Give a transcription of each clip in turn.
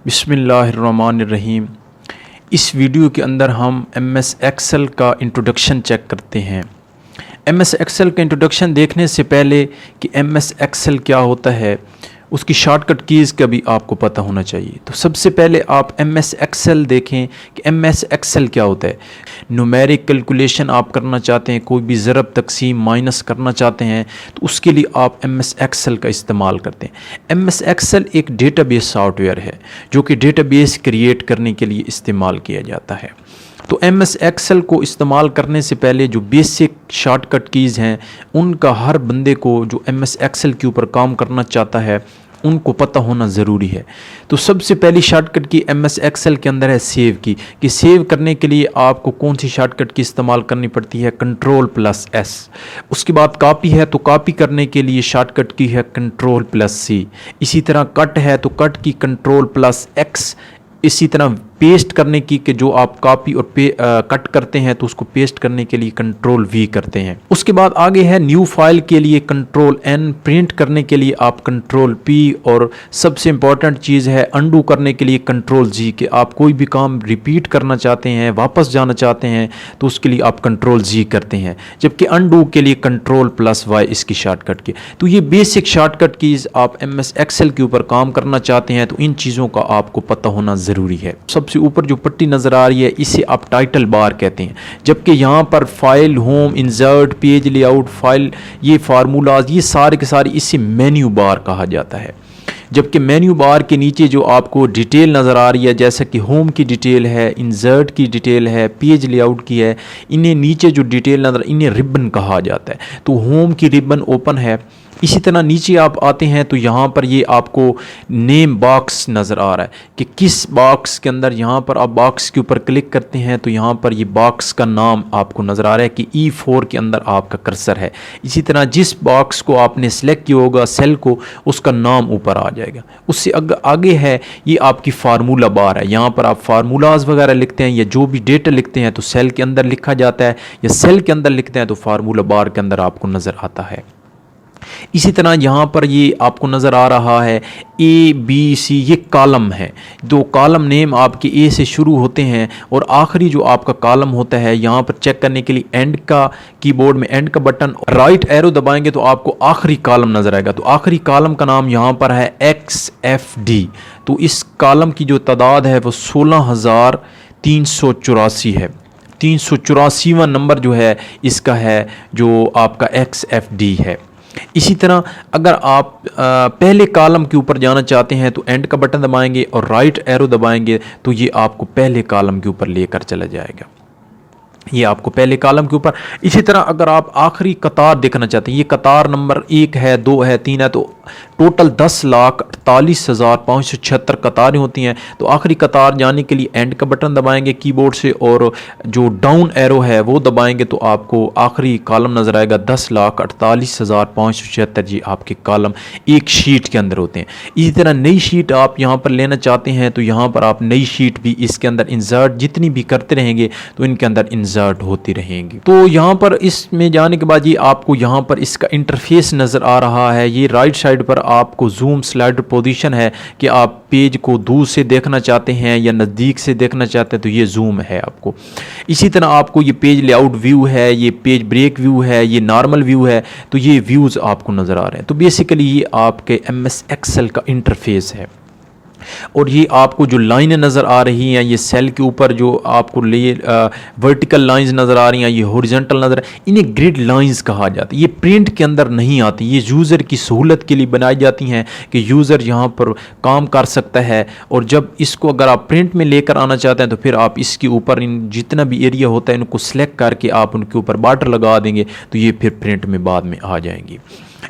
बिस्मिल्लाहिर्रहमानिर्रहीम। इस वीडियो के अंदर हम MS एक्सेल का इंट्रोडक्शन चेक करते हैं। MS एक्सेल का इंट्रोडक्शन देखने से पहले कि MS एक्सेल क्या होता है, उसकी शॉर्टकट कीज़ का भी आपको पता होना चाहिए। तो सबसे पहले आप MS एक्सेल देखें कि MS एक्सेल क्या होता है। न्यूमेरिक कैलकुलेशन आप करना चाहते हैं, कोई भी ज़रब तकसीम माइनस करना चाहते हैं, तो उसके लिए आप MS एक्सेल का इस्तेमाल करते हैं। MS एक्सेल एक डेटाबेस सॉफ्टवेयर है जो कि डेटाबेस क्रिएट करने के लिए इस्तेमाल किया जाता है। तो MS एक्सेल को इस्तेमाल करने से पहले जो बेसिक शॉर्टकट कीज़ हैं उनका हर बंदे को जो MS एक्सेल के ऊपर काम करना चाहता है उनको पता होना ज़रूरी है। तो सबसे पहली शॉर्टकट की MS एक्सेल के अंदर है सेव की, कि सेव करने के लिए आपको कौन सी शॉर्टकट की इस्तेमाल करनी पड़ती है, Ctrl+S। उसके बाद कॉपी है तो कॉपी करने के लिए शॉर्टकट की है Ctrl+C। इसी तरह कट है तो कट की Ctrl+X। इसी तरह पेस्ट करने की कि जो आप कॉपी और कट करते हैं तो उसको पेस्ट करने के लिए Ctrl+V करते हैं। उसके बाद आगे है न्यू फाइल के लिए Ctrl+N, प्रिंट करने के लिए आप Ctrl+P, और सबसे इम्पॉर्टेंट चीज़ है अंडू करने के लिए Ctrl+G, कि आप कोई भी काम रिपीट करना चाहते हैं, वापस जाना चाहते हैं तो उसके लिए आप Ctrl+G करते हैं, जबकि अंडू के लिए Ctrl+Y इसकी शॉर्टकट की। तो ये बेसिक शॉर्टकट कीज़ आप MS एक्सेल के ऊपर काम करना चाहते हैं तो इन चीज़ों का आपको पता होना ज़रूरी है। सबसे ऊपर जो पट्टी नज़र आ रही है इसे आप टाइटल बार कहते हैं, जबकि यहाँ पर file, home, insert, page layout, file, ये फार्मूलाज, ये सारे के सारे इसे मेन्यू बार कहा जाता है। जबकि मेन्यू बार के नीचे जो आपको डिटेल नज़र आ रही है, जैसा कि होम की डिटेल है, इंसर्ट की डिटेल है, पेज लेआउट की है, इन्हें नीचे जो डिटेल नज़र, इन्हें रिबन कहा जाता है। तो होम की रिबन ओपन है। इसी तरह नीचे आप आते हैं तो यहाँ पर ये आपको नेम बॉक्स नज़र आ रहा है कि किस बॉक्स के अंदर, यहाँ पर आप बॉक्स के ऊपर क्लिक करते हैं तो यहाँ पर ये बॉक्स का नाम आपको नज़र आ रहा है कि E4 के अंदर आपका कर्सर है। इसी तरह जिस बॉक्स को आपने सेलेक्ट किया होगा, सेल को, उसका नाम ऊपर आ जाएगा। उससे आगे है ये आपकी फार्मूला बार है। यहाँ पर आप फार्मूलाज वगैरह लिखते हैं या जो भी डेटा लिखते हैं तो सेल के अंदर लिखा जाता है, या सेल के अंदर लिखते हैं तो फार्मूला बार के अंदर आपको नज़र आता है। इसी तरह यहाँ पर ये आपको नज़र आ रहा है ABC, ये कॉलम है। दो कॉलम नेम आपके A से शुरू होते हैं और आखिरी जो आपका कॉलम होता है, यहाँ पर चेक करने के लिए एंड का, कीबोर्ड में एंड का बटन, राइट एरो दबाएंगे तो आपको आखिरी कॉलम नज़र आएगा। तो आखिरी कॉलम का नाम यहाँ पर है XFD। तो इस कॉलम की जो तादाद है वो 16,384 है। 384वां नंबर जो है इसका है, जो आपका XFD है। इसी तरह अगर आप पहले कॉलम के ऊपर जाना चाहते हैं तो एंड का बटन दबाएंगे और राइट एरो दबाएंगे तो ये आपको पहले कॉलम के ऊपर लेकर चला जाएगा, ये आपको पहले कॉलम के ऊपर। इसी तरह अगर आप आखिरी कतार देखना चाहते हैं, ये कतार नंबर 1 है, 2 है, 3 है, तो टोटल 10,48,576 कतारें होती हैं। तो आखिरी कतार जाने के लिए एंड का बटन दबाएंगे कीबोर्ड से और जो डाउन एरो है वो दबाएंगे तो आपको आखिरी कॉलम नज़र आएगा 10,48,576। ये आपके कॉलम एक शीट के अंदर होते हैं। इसी तरह नई शीट आप यहाँ पर लेना चाहते हैं तो यहाँ पर आप नई शीट भी इसके अंदर इंसर्ट जितनी भी करते रहेंगे तो इनके अंदर इंसर्ट होती रहेंगी। तो यहाँ पर इसमें जाने के बाद ये आपको यहाँ पर इसका इंटरफेस नज़र आ रहा है। ये राइट साइड पर आपको जूम स्लाइडर पोजीशन है कि आप पेज को दूर से देखना चाहते हैं या नज़दीक से देखना चाहते हैं तो ये जूम है आपको। इसी तरह आपको ये पेज लेआउट व्यू है, ये पेज ब्रेक व्यू है, ये नॉर्मल व्यू है, तो ये व्यूज़ आपको नज़र आ रहे हैं। तो बेसिकली ये आपके MS एक्सेल का इंटरफेस है। और ये आपको जो लाइनें नज़र आ रही हैं, ये सेल के ऊपर जो आपको वर्टिकल लाइंस नज़र आ रही हैं, ये हॉरिजॉन्टल नज़र, इन्हें ग्रिड लाइंस कहा जाता है। ये प्रिंट के अंदर नहीं आती, ये यूज़र की सहूलत के लिए बनाई जाती हैं कि यूज़र यहाँ पर काम कर सकता है। और जब इसको अगर आप प्रिंट में लेकर आना चाहते हैं तो फिर आप इसके ऊपर इन जितना भी एरिया होता है इनको सेलेक्ट करके आप उनके ऊपर बॉर्डर लगा देंगे तो ये फिर प्रिंट में बाद में आ जाएंगी।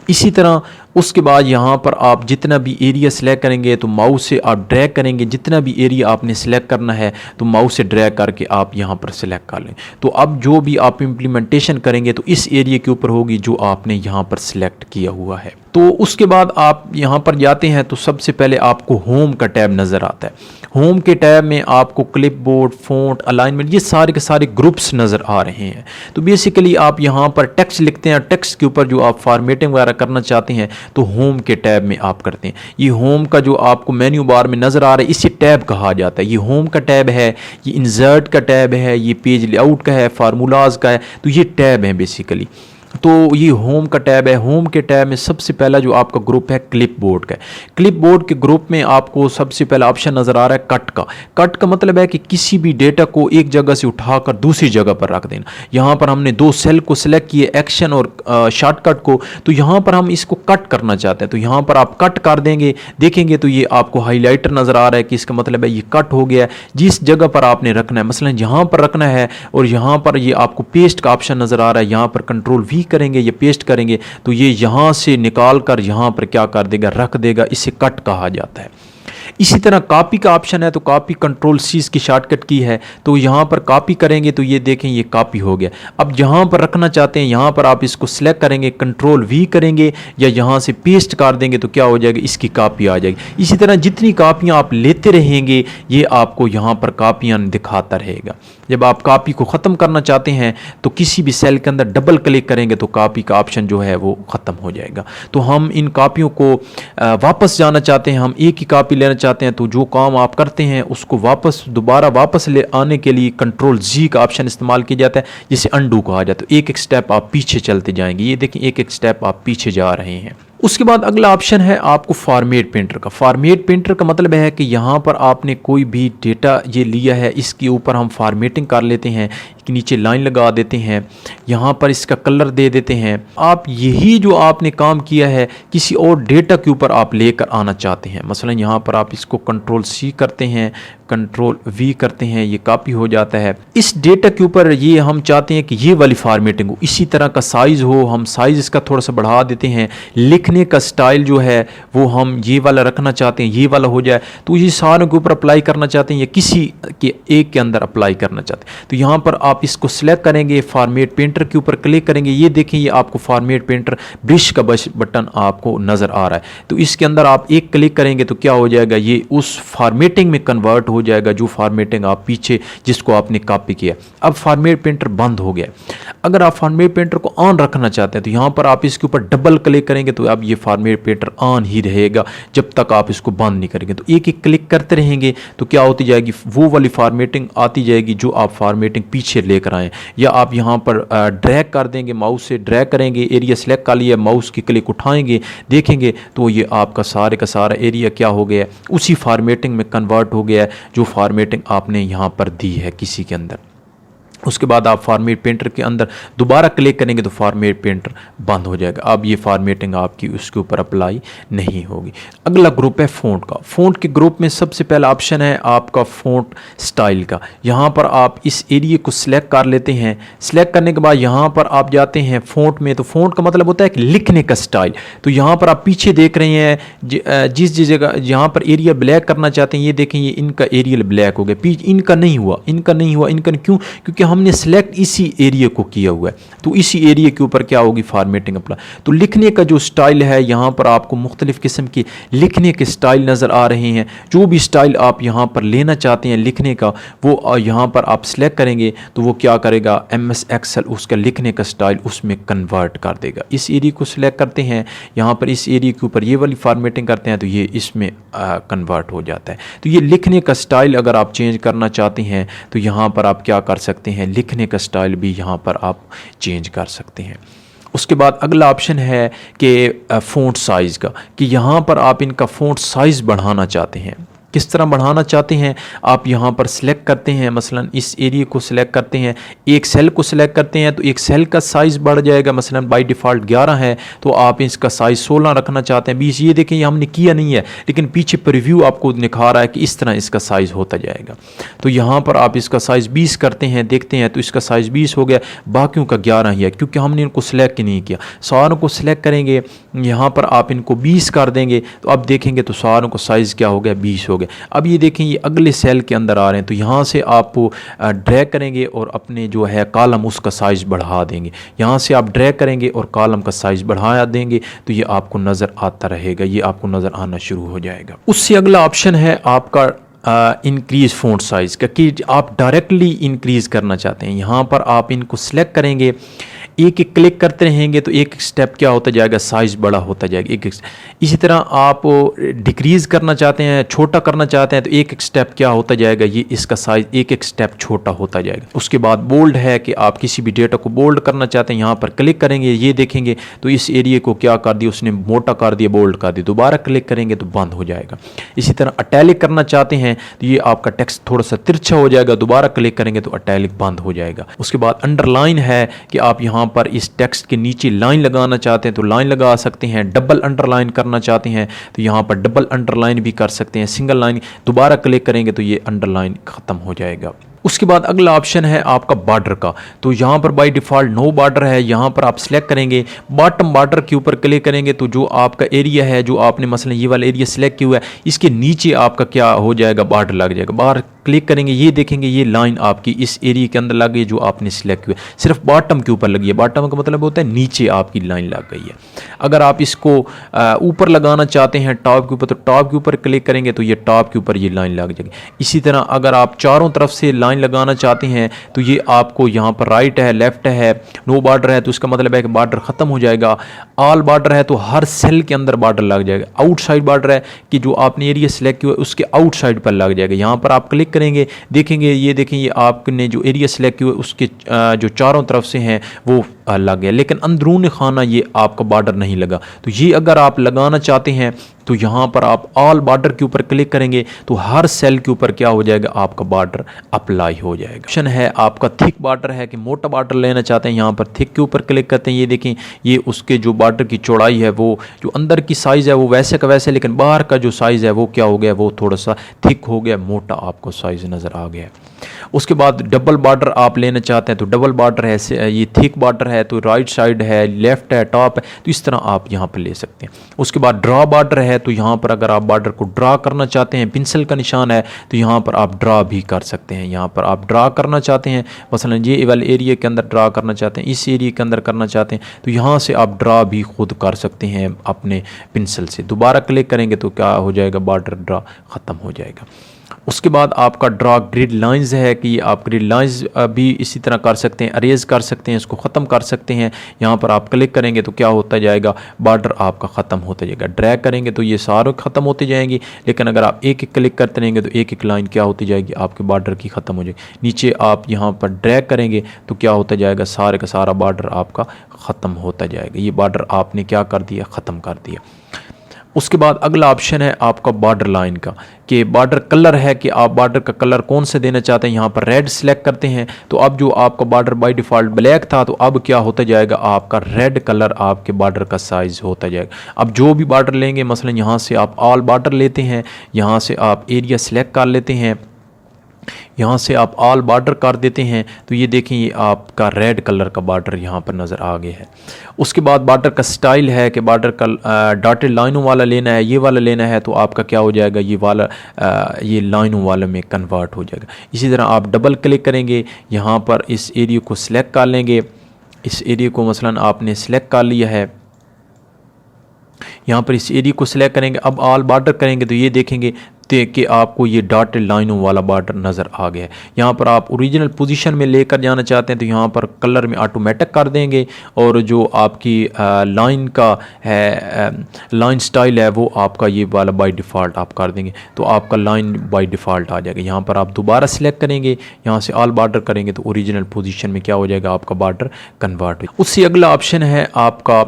इसी तरह उसके बाद यहाँ पर आप जितना भी एरिया सेलेक्ट करेंगे तो माउस से आप ड्रैग करेंगे, जितना भी एरिया आपने सेलेक्ट करना है तो माउस से ड्रैग करके आप यहाँ पर सेलेक्ट कर लें। तो अब जो भी आप इम्प्लीमेंटेशन करेंगे तो इस एरिया के ऊपर होगी जो आपने यहाँ पर सेलेक्ट किया हुआ है। तो उसके बाद आप यहाँ पर जाते हैं तो सबसे पहले आपको होम का टैब नज़र आता है। होम के टैब में आपको क्लिपबोर्ड, फ़ॉन्ट, अलाइनमेंट, ये सारे के सारे ग्रुप्स नज़र आ रहे हैं। तो बेसिकली आप यहाँ पर टेक्स्ट लिखते हैं, टेक्स्ट के ऊपर जो आप फॉर्मेटिंग वगैरह करना चाहते हैं तो होम के टैब में आप करते हैं। ये होम का जो आपको मेन्यू बार में नज़र आ रहा है इसे टैब कहा जाता है। ये होम का टैब है, ये इंसर्ट का टैब है, ये पेज लेआउट का है, फार्मूलाज का है, तो ये टैब है बेसिकली। तो ये होम का टैब है। होम के टैब में सबसे पहला जो आपका ग्रुप है क्लिपबोर्ड का है। क्लिपबोर्ड के ग्रुप में आपको सबसे पहला ऑप्शन नज़र आ रहा है कट का। कट का मतलब है कि किसी भी डेटा को एक जगह से उठाकर दूसरी जगह पर रख देना। यहाँ पर हमने दो सेल को सिलेक्ट किए, एक्शन और शॉर्टकट को, तो यहाँ पर हम इसको कट करना चाहते हैं, तो यहाँ पर आप कट कर देंगे। देखेंगे तो ये आपको हाईलाइटर नज़र आ रहा है कि इसका मतलब है ये कट हो गया है। जिस जगह पर आपने रखना है, मसलन यहाँ पर रखना है, और यहाँ पर ये आपको पेस्ट का ऑप्शन नज़र आ रहा है, यहाँ पर कंट्रोल-V करेंगे या पेस्ट करेंगे तो ये यहाँ से निकाल कर यहाँ पर क्या कर देगा, रख देगा। इसे कट कहा जाता है। इसी तरह कॉपी का ऑप्शन है, तो कॉपी कंट्रोल-C की शॉर्टकट की है, तो यहाँ पर कॉपी करेंगे तो ये देखें ये कॉपी हो गया। अब जहाँ पर रखना चाहते हैं यहाँ पर आप इसको सिलेक्ट करेंगे, कंट्रोल-V करेंगे या यहाँ से पेस्ट कर देंगे तो क्या हो जाएगा, इसकी कॉपी आ जाएगी। इसी तरह जितनी कॉपियाँ आप लेते रहेंगे ये आपको यहाँ पर कॉपियाँ दिखाता रहेगा। जब आप कॉपी को ख़त्म करना चाहते हैं तो किसी भी सेल के अंदर डबल क्लिक करेंगे तो कॉपी का ऑप्शन जो है वो ख़त्म हो जाएगा। तो हम इन कॉपियों को वापस जाना चाहते हैं, हम एक ही कॉपी लेना चाहते हैं, तो जो काम आप करते हैं उसको दोबारा वापस ले आने के लिए कंट्रोल-G का ऑप्शन इस्तेमाल किया जाता है, जिसे अंडू कहा जाता है। एक एक स्टेप आप पीछे चलते जाएंगे, ये देखें एक एक स्टेप आप पीछे जा रहे हैं। उसके बाद अगला ऑप्शन है आपको फॉर्मेट प्रिंटर का। फॉर्मेट प्रिंटर का मतलब है कि यहाँ पर आपने कोई भी डेटा ये लिया है, इसके ऊपर हम फॉर्मेटिंग कर लेते हैं, कि नीचे लाइन लगा देते हैं, यहाँ पर इसका कलर दे देते हैं। आप यही जो आपने काम किया है किसी और डेटा के ऊपर आप लेकर आना चाहते हैं, मसलन यहाँ पर आप इसको कंट्रोल-C करते हैं, कंट्रोल-V करते हैं, ये कॉपी हो जाता है। इस डेटा के ऊपर ये हम चाहते हैं कि ये वाली फॉर्मेटिंग हो, इसी तरह का साइज़ हो, हम साइज़ इसका थोड़ा सा बढ़ा देते हैं। लिखने का स्टाइल जो है वो हम ये वाला रखना चाहते हैं, ये वाला हो जाए, तो ये सारों के ऊपर अप्लाई करना चाहते हैं या किसी के एक के अंदर अप्लाई करना चाहते हैं, तो यहाँ पर आप इसको सिलेक्ट करेंगे, फॉर्मेट पेंटर के ऊपर क्लिक करेंगे। ये देखें ये आपको फॉर्मेट पेंटर ब्रश का बटन आपको नज़र आ रहा है, तो इसके अंदर आप एक क्लिक करेंगे तो क्या हो जाएगा, ये उस फॉर्मेटिंग में कन्वर्ट हो जाएगा जो फॉर्मेटिंग आप पीछे जिसको आपने कॉपी किया। अब फॉर्मेट पेंटर बंद हो गया। अगर आप फॉर्मेट पेंटर को ऑन रखना चाहते हैं तो यहाँ पर आप इसके ऊपर डबल क्लिक करेंगे तो अब ये फॉर्मेट पेंटर ऑन ही रहेगा जब तक आप इसको बंद नहीं करेंगे। तो एक एक क्लिक करते रहेंगे तो क्या होती जाएगी, वो वाली फॉर्मेटिंग आती जाएगी जो आप फॉर्मेटिंग पीछे लेकर आए। या आप यहाँ पर ड्रैग कर देंगे, माउस से ड्रैग करेंगे, एरिया सेलेक्ट कर लिया, माउस की क्लिक उठाएंगे, देखेंगे तो ये आपका सारे का सारा एरिया क्या हो गया, उसी फॉर्मेटिंग में कन्वर्ट हो गया जो फॉर्मेटिंग आपने यहाँ पर दी है किसी के अंदर। उसके बाद आप फॉर्मेट पेंटर के अंदर दोबारा क्लिक करेंगे तो फॉर्मेट पेंटर बंद हो जाएगा। अब ये फॉर्मेटिंग आपकी उसके ऊपर अप्लाई नहीं होगी। अगला ग्रुप है फ़ॉन्ट का। फ़ॉन्ट के ग्रुप में सबसे पहला ऑप्शन है आपका फ़ॉन्ट स्टाइल का। यहाँ पर आप इस एरिया को सिलेक्ट कर लेते हैं। सिलेक्ट करने के बाद यहाँ पर आप जाते हैं फ़ॉन्ट में, तो फ़ॉन्ट का मतलब होता है कि लिखने का स्टाइल। तो यहाँ पर आप पीछे देख रहे हैं जिस जगह यहाँ पर एरिया ब्लैक करना चाहते हैं, ये देखें ये इनका एरिया ब्लैक हो गया, इनका नहीं हुआ, क्यों, क्योंकि हमने सिलेक्ट इसी एरिया को किया हुआ है, तो इसी एरिया के ऊपर क्या होगी फॉर्मेटिंग अप्लाई। तो लिखने का जो स्टाइल है यहाँ पर आपको मुख्तलिफ किस्म के लिखने के स्टाइल नज़र आ रहे हैं। जो भी स्टाइल आप यहाँ पर लेना चाहते हैं लिखने का, वो यहाँ पर आप सिलेक्ट करेंगे तो वो क्या करेगा, MS एक्सेल उसका लिखने का स्टाइल उसमें कन्वर्ट कर देगा। इस एरिया को सिलेक्ट करते हैं, यहाँ पर इस एरिया के ऊपर ये वाली फॉर्मेटिंग करते हैं तो ये इसमें कन्वर्ट हो जाता है। तो ये लिखने का स्टाइल अगर आप चेंज करना चाहते हैं तो यहाँ पर आप क्या कर सकते हैं, लिखने का स्टाइल भी यहाँ पर आप चेंज कर सकते हैं। उसके बाद अगला ऑप्शन है कि फ़ॉन्ट साइज़ का, कि यहाँ पर आप इनका फ़ॉन्ट साइज़ बढ़ाना चाहते हैं। किस तरह बढ़ाना चाहते हैं, आप यहाँ पर सिलेक्ट करते हैं, मसलन इस एरिया को सिलेक्ट करते हैं, एक सेल को सिलेक्ट करते हैं तो एक सेल का साइज़ बढ़ जाएगा। मसलन बाय डिफ़ॉल्ट 11 है तो आप इसका साइज़ 16 रखना चाहते हैं, 20। ये देखें ये हमने किया नहीं है, लेकिन पीछे प्रीव्यू आपको दिखा रहा है कि इस तरह इसका साइज़ होता जाएगा। तो यहाँ पर आप इसका साइज़ 20 करते हैं, देखते हैं तो इसका साइज़ 20 हो गया, बाकियों का 11 ही है क्योंकि हमने इनको सिलेक्ट नहीं किया। सारों को सिलेक्ट करेंगे, यहाँ पर आप इनको 20 कर देंगे तो अब देखेंगे तो सारों को साइज़ क्या हो गया, 20 हो गया। अब ये देखें ये अगले सेल के अंदर आ रहे हैं, तो यहाँ से आप ड्रैग करेंगे और अपने जो है कॉलम उसका साइज़ बढ़ा देंगे। यहाँ से आप ड्रैग करेंगे और कॉलम का साइज़ बढ़ा देंगे तो ये आपको नज़र आता रहेगा, ये आपको नज़र आना शुरू हो जाएगा। उससे अगला ऑप्शन है आपका इंक्रीज़ फ़ॉन्ट साइज़ का, कि आप डायरेक्टली इंक्रीज़ करना चाहते हैं। यहाँ पर आप इनको सिलेक्ट करेंगे, एक एक क्लिक करते रहेंगे तो एक एक स्टेप क्या होता जाएगा, साइज़ बड़ा होता जाएगा एक एक। इसी तरह आप डिक्रीज़ करना चाहते हैं, छोटा करना चाहते हैं, तो एक एक स्टेप क्या होता जाएगा, ये इसका साइज़ एक एक स्टेप छोटा होता जाएगा। उसके बाद बोल्ड है कि आप किसी भी डेटा को बोल्ड करना चाहते हैं, यहाँ पर क्लिक करेंगे, ये देखेंगे तो इस एरिया को क्या कर दिया उसने, मोटा कर दिया, बोल्ड कर दिया। दोबारा क्लिक करेंगे तो बंद हो जाएगा। इसी तरह अटैलिक करना चाहते हैं तो ये आपका टेक्स्ट थोड़ा सा तिरछा हो जाएगा, दोबारा क्लिक करेंगे तो अटैलिक बंद हो जाएगा। उसके बाद अंडरलाइन है कि आप यहाँ पर इस टेक्स्ट के नीचे लाइन लगाना चाहते हैं तो लाइन लगा सकते हैं। डबल अंडरलाइन करना चाहते हैं तो यहाँ पर डबल अंडरलाइन भी कर सकते हैं। सिंगल लाइन दोबारा क्लिक करेंगे तो ये अंडरलाइन ख़त्म हो जाएगा। उसके बाद अगला ऑप्शन है आपका बॉर्डर का। तो यहाँ पर बाय डिफ़ॉल्ट नो बॉर्डर है, यहाँ पर आप सिलेक्ट करेंगे, बॉटम बॉर्डर के ऊपर क्लिक करेंगे तो जो आपका एरिया है, जो आपने मसलन ये वाला एरिया सिलेक्ट किया हुआ है, इसके नीचे आपका क्या हो जाएगा, बॉर्डर लग जाएगा। बाहर क्लिक करेंगे, ये देखेंगे ये लाइन आपकी इस एरिया के अंदर लग गई जो आपने सिलेक्ट किया, सिर्फ बॉटम के ऊपर लगी है। बॉटम का मतलब होता है नीचे आपकी लाइन लग गई है। अगर आप इसको ऊपर लगाना चाहते हैं टॉप के ऊपर, तो टॉप के ऊपर क्लिक करेंगे तो ये टॉप के ऊपर ये लाइन लग जाएगी। इसी तरह अगर आप चारों तरफ से लाइन लगाना चाहते हैं तो ये आपको यहाँ पर राइट है, लेफ्ट है, नो बॉर्डर है तो उसका मतलब है कि बॉर्डर ख़त्म हो जाएगा। ऑल बॉर्डर है तो हर सेल के अंदर बॉर्डर लग जाएगा। आउटसाइड बॉर्डर है कि जो आपने एरिया सेलेक्ट किया उसके आउटसाइड पर लग जाएगा। यहाँ पर आप क्लिक करेंगे, देखेंगे, ये देखें ये आपने जो एरिया सेलेक्ट किया उसके जो चारों तरफ से हैं वो लग गया, लेकिन अंदरून खाना ये आपका बॉर्डर नहीं लगा। तो ये अगर आप लगाना चाहते हैं तो यहाँ पर आप ऑल बॉर्डर के ऊपर क्लिक करेंगे तो हर सेल के ऊपर क्या हो जाएगा, आपका बॉर्डर अप्लाई हो जाएगा। ऑप्शन है आपका थिक बॉर्डर है कि मोटा बॉर्डर लेना चाहते हैं, यहाँ पर थिक के ऊपर क्लिक करते हैं। ये देखें ये उसके जो बॉर्डर की चौड़ाई है, वो जो अंदर की साइज़ है वो वैसे का वैसे, लेकिन बाहर का जो साइज़ है वो क्या हो गया, वो थोड़ा सा थिक हो गया, मोटा आपको साइज़ नज़र आ गया। उसके बाद डबल बॉर्डर आप लेना चाहते हैं तो डबल बॉर्डर है, ये थिक बॉर्डर है तो राइट साइड है, लेफ्ट है, टॉप है, तो इस तरह आप यहाँ पर ले सकते हैं। उसके बाद ड्रा बॉर्डर है तो यहाँ पर अगर आप बॉर्डर को ड्रा करना चाहते हैं, पेंसिल का निशान है तो यहाँ पर आप ड्रा भी कर सकते हैं। यहाँ पर आप ड्रा करना चाहते हैं, मसलन ये वाले एरिया के अंदर ड्रा करना चाहते हैं, इस एरिया के अंदर करना चाहते हैं तो यहाँ से आप ड्रा भी खुद कर सकते हैं अपने पेंसिल से। दोबारा क्लिक करेंगे तो क्या हो जाएगा, बॉर्डर ड्रा ख़त्म हो जाएगा। उसके बाद आपका ड्रा ग्रिड लाइंस है कि आप ग्रिड लाइंस भी इसी तरह कर सकते हैं, अरेज कर सकते हैं, इसको ख़त्म कर सकते हैं। यहाँ पर आप क्लिक करेंगे तो क्या होता जाएगा, बॉर्डर आपका ख़त्म होता जाएगा। ड्रैग करेंगे तो ये सारे ख़त्म होते जाएंगी, लेकिन अगर आप एक एक क्लिक करते रहेंगे तो एक एक लाइन क्या होती जाएगी, आपके बॉर्डर की ख़त्म हो जाएगी। नीचे आप यहाँ पर ड्रैग करेंगे तो क्या होता जाएगा, सारे का सारा बॉर्डर आपका ख़त्म होता जाएगा। ये बॉर्डर आपने क्या कर दिया, ख़त्म कर दिया। उसके बाद अगला ऑप्शन है आपका बॉर्डर लाइन का कि बॉर्डर कलर है कि आप बॉर्डर का कलर कौन से देना चाहते हैं। यहाँ पर रेड सिलेक्ट करते हैं तो अब जो आपका बॉर्डर बाय डिफ़ॉल्ट ब्लैक था तो अब क्या होता जाएगा, आपका रेड कलर आपके बॉर्डर का साइज़ होता जाएगा। अब जो भी बॉर्डर लेंगे, मसलन यहाँ से आप ऑल बॉर्डर लेते हैं, यहाँ से आप एरिया सेलेक्ट कर लेते हैं, यहाँ से आप ऑल बॉर्डर कर देते हैं तो ये देखें ये आपका रेड कलर का बॉर्डर यहाँ पर नज़र आ गया है। उसके बाद बॉर्डर का स्टाइल है कि बॉर्डर का डॉटेड लाइनों वाला लेना है, ये वाला लेना है तो आपका क्या हो जाएगा, ये वाला ये लाइनों वाले में कन्वर्ट हो जाएगा। इसी तरह आप डबल क्लिक करेंगे, यहाँ पर इस एरिया को सिलेक्ट कर लेंगे। इस एरिया को मसलन आपने सिलेक्ट कर लिया है, यहाँ पर इस एरिया को सिलेक्ट करेंगे। अब ऑल बॉर्डर करेंगे तो ये देखेंगे कि आपको ये डॉटेड लाइनों वाला बॉर्डर नज़र आ गया है। यहाँ पर आप ओरिजिनल पोजीशन में लेकर जाना चाहते हैं तो यहाँ पर कलर में ऑटोमेटिक कर देंगे, और जो आपकी लाइन का है लाइन स्टाइल है वो आपका ये वाला बाय डिफ़ॉल्ट आप कर देंगे तो आपका लाइन बाय डिफ़ॉल्ट आ जाएगा। यहाँ पर आप दोबारा सिलेक्ट करेंगे, यहाँ से ऑल बॉर्डर करेंगे तो ओरिजिनल पोजीशन में क्या हो जाएगा, आपका बॉर्डर कन्वर्ट हो। उससे अगला ऑप्शन है आपका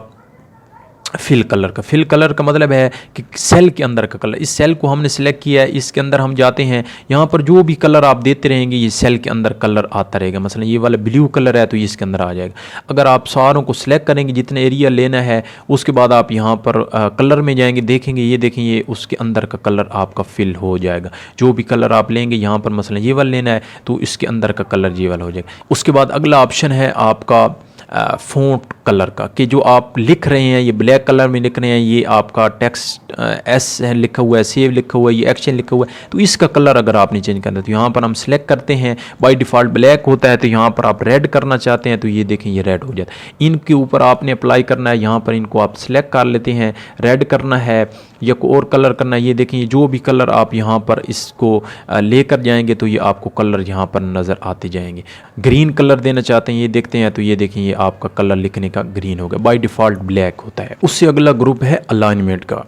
फिल कलर का। फिल कलर का मतलब है कि सेल के अंदर का कलर, इस सेल को हमने सेलेक्ट किया है, इसके अंदर हम जाते हैं, यहाँ पर जो भी कलर आप देते रहेंगे ये सेल के अंदर कलर आता रहेगा। मसलन ये वाला ब्लू कलर है तो ये इसके अंदर आ जाएगा। अगर आप सारों को सिलेक्ट करेंगे जितने एरिया लेना है, उसके बाद आप यहाँ पर कलर में जाएंगे, देखेंगे ये देखें ये उसके अंदर का कलर आपका फिल हो जाएगा। जो भी कलर आप लेंगे, यहाँ पर मसलन ये वाला लेना है तो इसके अंदर का कलर ये वाला हो जाएगा। उसके बाद अगला ऑप्शन है आपका फ़ॉन्ट कलर का कि जो आप लिख रहे हैं ये ब्लैक कलर में लिख रहे हैं, ये आपका टेक्स्ट एस है लिखा हुआ है, सेव लिखा हुआ है, ये एक्शन लिखा हुआ है, तो इसका कलर अगर आपने चेंज करना है तो यहाँ पर हम सिलेक्ट करते हैं। बाय डिफ़ॉल्ट ब्लैक होता है तो यहाँ पर आप रेड करना चाहते हैं तो ये देखें ये रेड हो जाता है। इनके ऊपर आपने अप्लाई करना है, यहाँ पर इनको आप सिलेक्ट कर लेते हैं, रेड करना है। या कोई और कलर करना है, ये देखें जो भी कलर आप यहाँ पर इसको लेकर जाएंगे तो ये आपको कलर यहाँ पर नज़र आते जाएंगे। ग्रीन कलर देना चाहते हैं, ये देखते हैं तो ये देखें ये आपका कलर लिखने का ग्रीन होगा, बाय डिफ़ॉल्ट ब्लैक होता है। उससे अगला ग्रुप है अलाइनमेंट का।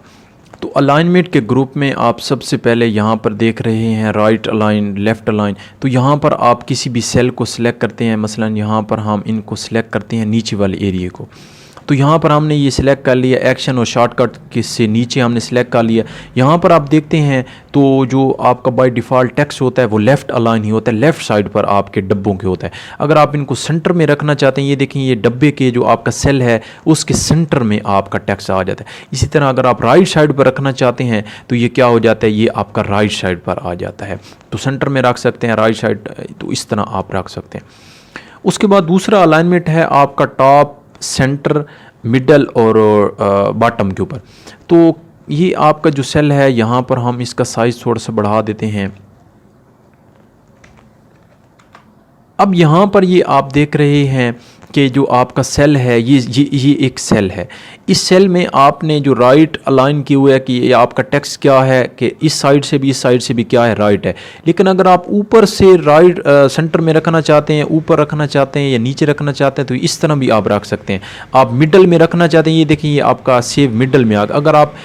तो अलाइनमेंट के ग्रुप में आप सबसे पहले यहाँ पर देख रहे हैं राइट अलाइन, लेफ़्ट अलाइन। तो यहाँ पर आप किसी भी सेल को सिलेक्ट करते हैं, मसलन यहाँ पर हम इनको सिलेक्ट करते हैं नीचे वाले एरिया को। तो यहाँ पर हमने ये सिलेक्ट कर लिया, एक्शन और शॉर्टकट के से नीचे हमने सिलेक्ट कर लिया। यहाँ पर आप देखते हैं तो जो आपका बाय डिफ़ॉल्ट टेक्स्ट होता है वो लेफ़्ट अलाइन ही होता है, लेफ़्ट साइड पर आपके डब्बों के होता है। अगर आप इनको सेंटर में रखना चाहते हैं, ये देखें ये डब्बे के जो आपका सेल है उसके सेंटर में आपका टेक्स्ट आ जाता है। इसी तरह अगर आप राइट साइड पर रखना चाहते हैं तो ये क्या हो जाता है, ये आपका राइट साइड पर आ जाता है। तो सेंटर में रख सकते हैं, राइट साइड, तो इस तरह आप रख सकते हैं। उसके बाद दूसरा अलाइनमेंट है आपका टॉप, सेंटर, मिडल और बॉटम के ऊपर। तो ये आपका जो सेल है यहाँ पर हम इसका साइज़ थोड़ा सा बढ़ा देते हैं। अब यहाँ पर ये आप देख रहे हैं कि जो आपका सेल है ये एक सेल है। इस सेल में आपने जो राइट अलाइन किया हुआ है कि ये आपका टेक्स्ट क्या है कि इस साइड से भी इस साइड से भी क्या है, राइट है। लेकिन अगर आप ऊपर से राइट सेंटर में रखना चाहते हैं, ऊपर रखना चाहते हैं या नीचे रखना चाहते हैं तो इस तरह भी आप रख सकते हैं। आप मिडल में रखना चाहते हैं, ये देखिए ये आपका सेव मिडल में आ गया। अगर आप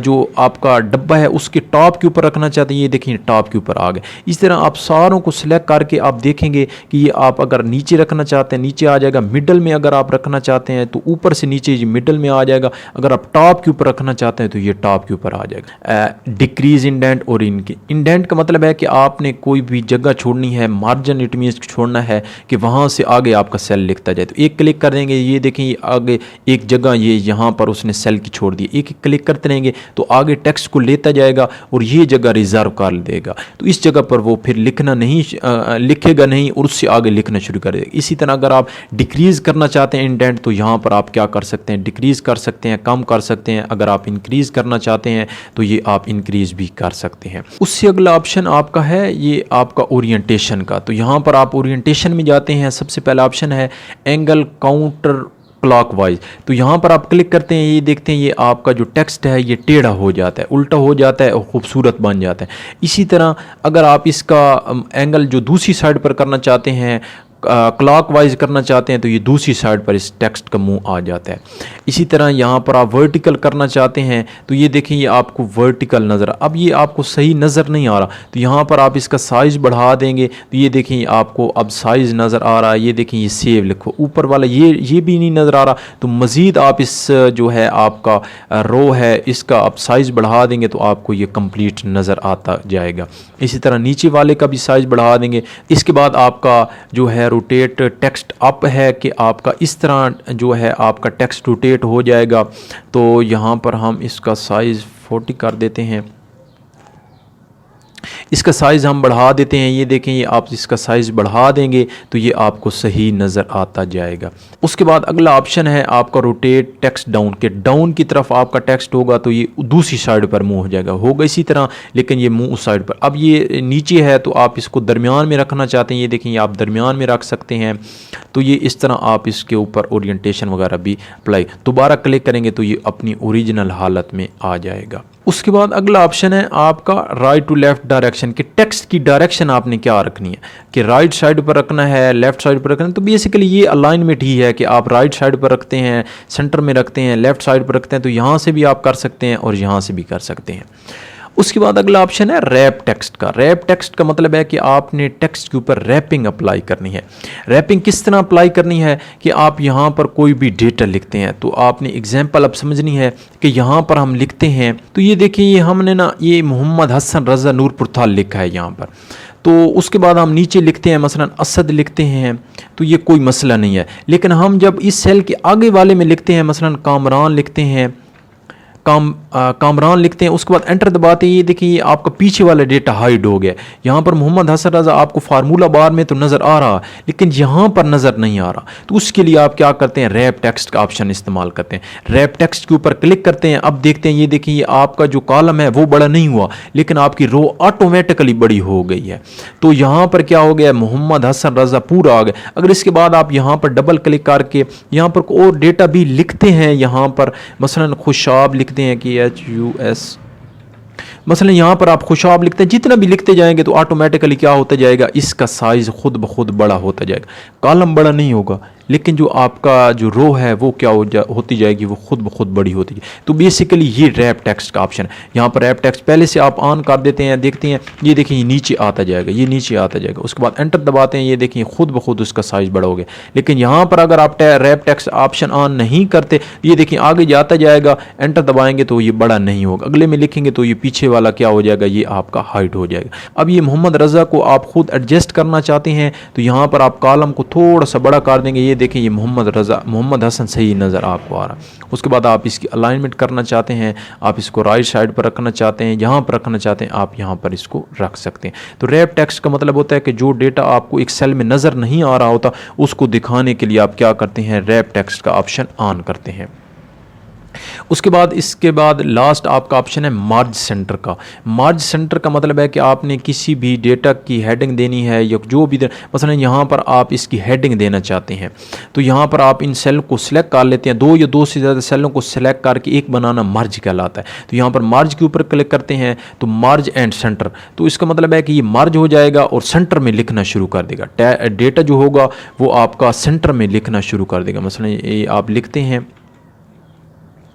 जो आपका डब्बा है उसके टॉप के ऊपर रखना चाहते हैं, ये देखिए टॉप के ऊपर आ गए। इस तरह आप सारों को सिलेक्ट करके आप देखेंगे कि ये आप अगर नीचे रखना चाहते हैं नीचे आ जाएगा, मिडल में अगर आप रखना चाहते हैं तो ऊपर से नीचे ये मिडल में आ जाएगा, अगर आप टॉप के ऊपर रखना चाहते हैं तो ये टॉप के ऊपर आ जाएगा। डिक्रीज इंडेंट और इंडेंट का मतलब है कि आपने कोई भी जगह छोड़नी है, मार्जिन इट मीन्स छोड़ना है कि वहाँ से आगे आपका सेल लिखता जाए। तो एक क्लिक कर देंगे, ये देखें ये आगे एक जगह ये यहाँ पर उसने सेल की छोड़ दी। एक क्लिक करते रहेंगे तो आगे टेक्स्ट को लेता जाएगा और ये जगह रिजर्व कर देगा। तो इस जगह पर वो फिर लिखना नहीं लिखेगा नहीं और उससे आगे लिखना शुरू कर देगा। इसी तरह अगर आप डिक्रीज़ करना चाहते हैं इंडेंट तो यहाँ पर आप क्या कर सकते हैं, डिक्रीज़ कर सकते हैं, कम कर सकते हैं। अगर आप इंक्रीज़ करना चाहते हैं तो ये आप इंक्रीज़ भी कर सकते हैं। उससे अगला ऑप्शन आपका है ये आपका ओरिएंटेशन का। तो यहाँ पर आप ओरिएंटेशन में जाते हैं, सबसे पहला ऑप्शन है एंगल काउंटर क्लॉकवाइज। तो यहाँ पर आप क्लिक करते हैं, ये देखते हैं ये आपका जो टेक्स्ट है ये टेढ़ा हो जाता है, उल्टा हो जाता है और खूबसूरत बन जाता है। इसी तरह अगर आप इसका एंगल जो दूसरी साइड पर करना चाहते हैं, क्लॉकवाइज करना चाहते हैं तो ये दूसरी साइड पर इस टेक्स्ट का मुंह आ जाता है। इसी तरह यहाँ पर आप वर्टिकल करना चाहते हैं तो ये देखें ये आपको वर्टिकल नज़र, अब ये आपको सही नज़र नहीं आ रहा तो यहाँ पर आप इसका साइज़ बढ़ा देंगे तो ये देखें आपको अब साइज़ नज़र आ रहा है। ये देखें ये सेव लिखो, ऊपर वाला ये भी नहीं नज़र आ रहा तो मज़ीद आप इस जो है आपका रो है इसका आप साइज़ बढ़ा देंगे तो आपको ये कंप्लीट नज़र आता जाएगा। इसी तरह नीचे वाले का भी साइज़ बढ़ा देंगे। इसके बाद आपका जो है रोटेट टेक्स्ट अप है कि आपका इस तरह जो है आपका टेक्स्ट रोटेट हो जाएगा। तो यहाँ पर हम इसका साइज़ 40 कर देते हैं, इसका साइज़ हम बढ़ा देते हैं। ये देखें ये आप इसका साइज़ बढ़ा देंगे तो ये आपको सही नज़र आता जाएगा। उसके बाद अगला ऑप्शन है आपका रोटेट टेक्स्ट डाउन, के डाउन की तरफ आपका टेक्स्ट होगा तो ये दूसरी साइड पर मुँह हो जाएगा, होगा इसी तरह लेकिन ये मुँह उस साइड पर। अब ये नीचे है तो आप इसको दरमियान में रखना चाहते हैं, ये देखें ये आप दरमियान में रख सकते हैं। तो ये इस तरह आप इसके ऊपर ओरिएंटेशन वगैरह भी अप्लाई, दोबारा क्लिक करेंगे तो ये अपनी ओरिजिनल हालत में आ जाएगा। उसके बाद अगला ऑप्शन है आपका राइट टू लेफ़्ट डायरेक्शन, कि टेक्स्ट की डायरेक्शन आपने क्या रखनी है, कि राइट साइड पर रखना है, लेफ़्ट साइड पर रखना है। तो बेसिकली ये अलाइनमेंट ही है कि आप राइट साइड पर रखते हैं, सेंटर में रखते हैं, लेफ़्ट साइड पर रखते हैं। तो यहाँ से भी आप कर सकते हैं और यहाँ से भी कर सकते हैं। उसके बाद अगला ऑप्शन है रैप टेक्स्ट का। रैप टेक्स्ट का मतलब है कि आपने टेक्स्ट के ऊपर रैपिंग अप्लाई करनी है। रैपिंग किस तरह अप्लाई करनी है कि आप यहाँ पर कोई भी डेटा लिखते हैं तो आपने एग्जांपल अब समझनी है कि यहाँ पर हम लिखते हैं तो ये देखिए ये हमने ना ये मोहम्मद हसन रज़ा नूरपुर था लिखा है यहाँ पर। तो उसके बाद हम नीचे लिखते हैं मसलन असद लिखते हैं तो ये कोई मसला नहीं है। लेकिन हम जब इस सेल के आगे वाले में लिखते हैं मसलन कामरान लिखते हैं, कामरान लिखते हैं, उसके बाद एंटर दबाते हैं, ये देखिए आपका पीछे वाला डेटा हाइड हो गया। यहाँ पर मोहम्मद हसन रज़ा आपको फार्मूला बार में तो नज़र आ रहा लेकिन यहाँ पर नज़र नहीं आ रहा। तो उसके लिए आप क्या करते हैं, रैप टेक्स्ट का ऑप्शन इस्तेमाल करते हैं। रैप टेक्स्ट के ऊपर क्लिक करते हैं। अब देखते हैं ये देखिए आपका जो कॉलम है वो बड़ा नहीं हुआ लेकिन आपकी रो ऑटोमेटिकली बड़ी हो गई है। तो यहाँ पर क्या हो गया, मोहम्मद हसन रज़ा पूरा आ गया। अगर इसके बाद आप यहाँ पर डबल क्लिक करके यहाँ पर और डेटा भी लिखते हैं, यहाँ पर मसलन खुशाब लिखते हैं कि HUS, मसलन यहाँ पर आप खुशाब लिखते हैं, जितना भी लिखते जाएंगे तो ऑटोमेटिकली क्या होता जाएगा, इसका साइज़ खुद ब खुद बड़ा होता जाएगा। कॉलम बड़ा नहीं होगा, लेकिन जो आपका जो रो है वो क्या होती जाएगी, वो खुद ब खुद बड़ी होती है। तो बेसिकली ये रैप टेक्स्ट का ऑप्शन है। यहाँ पर रैप टेक्स्ट पहले से आप ऑन कर देते हैं, देखते हैं ये देखिए ये नीचे आता जाएगा, ये नीचे आता जाएगा। उसके बाद एंटर दबाते हैं, ये देखिए खुद ब खुद उसका साइज़ बड़ा हो गया। लेकिन यहाँ पर अगर आप रैप टेक्स्ट ऑप्शन ऑन नहीं करते, ये देखिए आगे जाता जाएगा, एंटर दबाएंगे तो ये बड़ा नहीं होगा, अगले में लिखेंगे तो ये पीछे वाला क्या हो जाएगा, ये आपका हाइट हो जाएगा। अब ये मोहम्मद रज़ा को आप खुद एडजस्ट करना चाहते हैं तो यहाँ पर आप कॉलम को थोड़ा सा बड़ा कर देंगे, ये देखें ये मोहम्मद हसन सही नज़र आपको आ रहा है। उसके बाद आप इसकी अलाइनमेंट करना चाहते हैं, आप इसको राइट साइड पर रखना चाहते हैं, यहाँ पर रखना चाहते हैं, आप यहाँ पर इसको रख सकते हैं। तो रैप टेक्स्ट का मतलब होता है कि जो डेटा आपको एक सेल में नज़र नहीं आ रहा होता उसको दिखाने के लिए आप क्या करते हैं, रैप टेक्स्ट का ऑप्शन ऑन करते हैं। उसके बाद इसके बाद लास्ट आपका ऑप्शन है मार्ज सेंटर का। मार्ज सेंटर का मतलब है कि आपने किसी भी डेटा की हेडिंग देनी है या जो भी मसलन यहाँ पर आप इसकी हेडिंग देना चाहते हैं, तो यहाँ पर आप इन सेल को सिलेक्ट कर लेते हैं, दो या दो से ज़्यादा सेलों को सिलेक्ट करके एक बनाना मार्ज कहलाता है। तो यहाँ पर मार्ज के ऊपर क्लिक करते हैं तो मार्ज एंड सेंटर, तो इसका मतलब है कि ये मार्ज हो जाएगा और सेंटर में लिखना शुरू कर देगा। डेटा जो होगा वो आपका सेंटर में लिखना शुरू कर देगा। मसलन ये आप लिखते हैं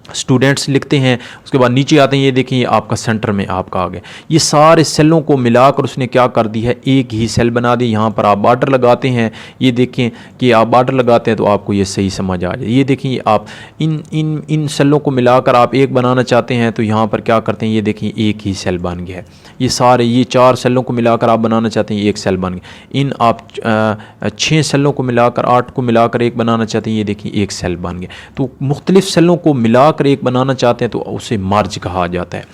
स्टूडेंट्स लिखते हैं, उसके बाद नीचे आते हैं, ये देखिए आपका सेंटर में आपका आ गया। ये सारे सेलों को मिलाकर उसने क्या कर दी है, एक ही सेल बना दी। यहाँ पर आप बॉर्डर लगाते हैं, ये देखें कि आप बॉर्डर लगाते हैं तो आपको ये सही समझ आ जाए। ये देखिए आप इन सेलों को मिलाकर आप एक बनाना चाहते हैं तो यहाँ पर क्या करते हैं, ये देखिए एक ही सेल बन गया है। ये सारे ये 4 सेलों को मिलाकर आप बनाना चाहते हैं, एक सेल बन गया। इन आप 6 सेलों को मिलाकर 8 को मिलाकर एक बनाना चाहते हैं, ये देखिए एक सेल बन गया। तो मुख्तलिफ सेलों को मिलाकर एक बनाना चाहते हैं तो उसे मार्ज कहा जाता है।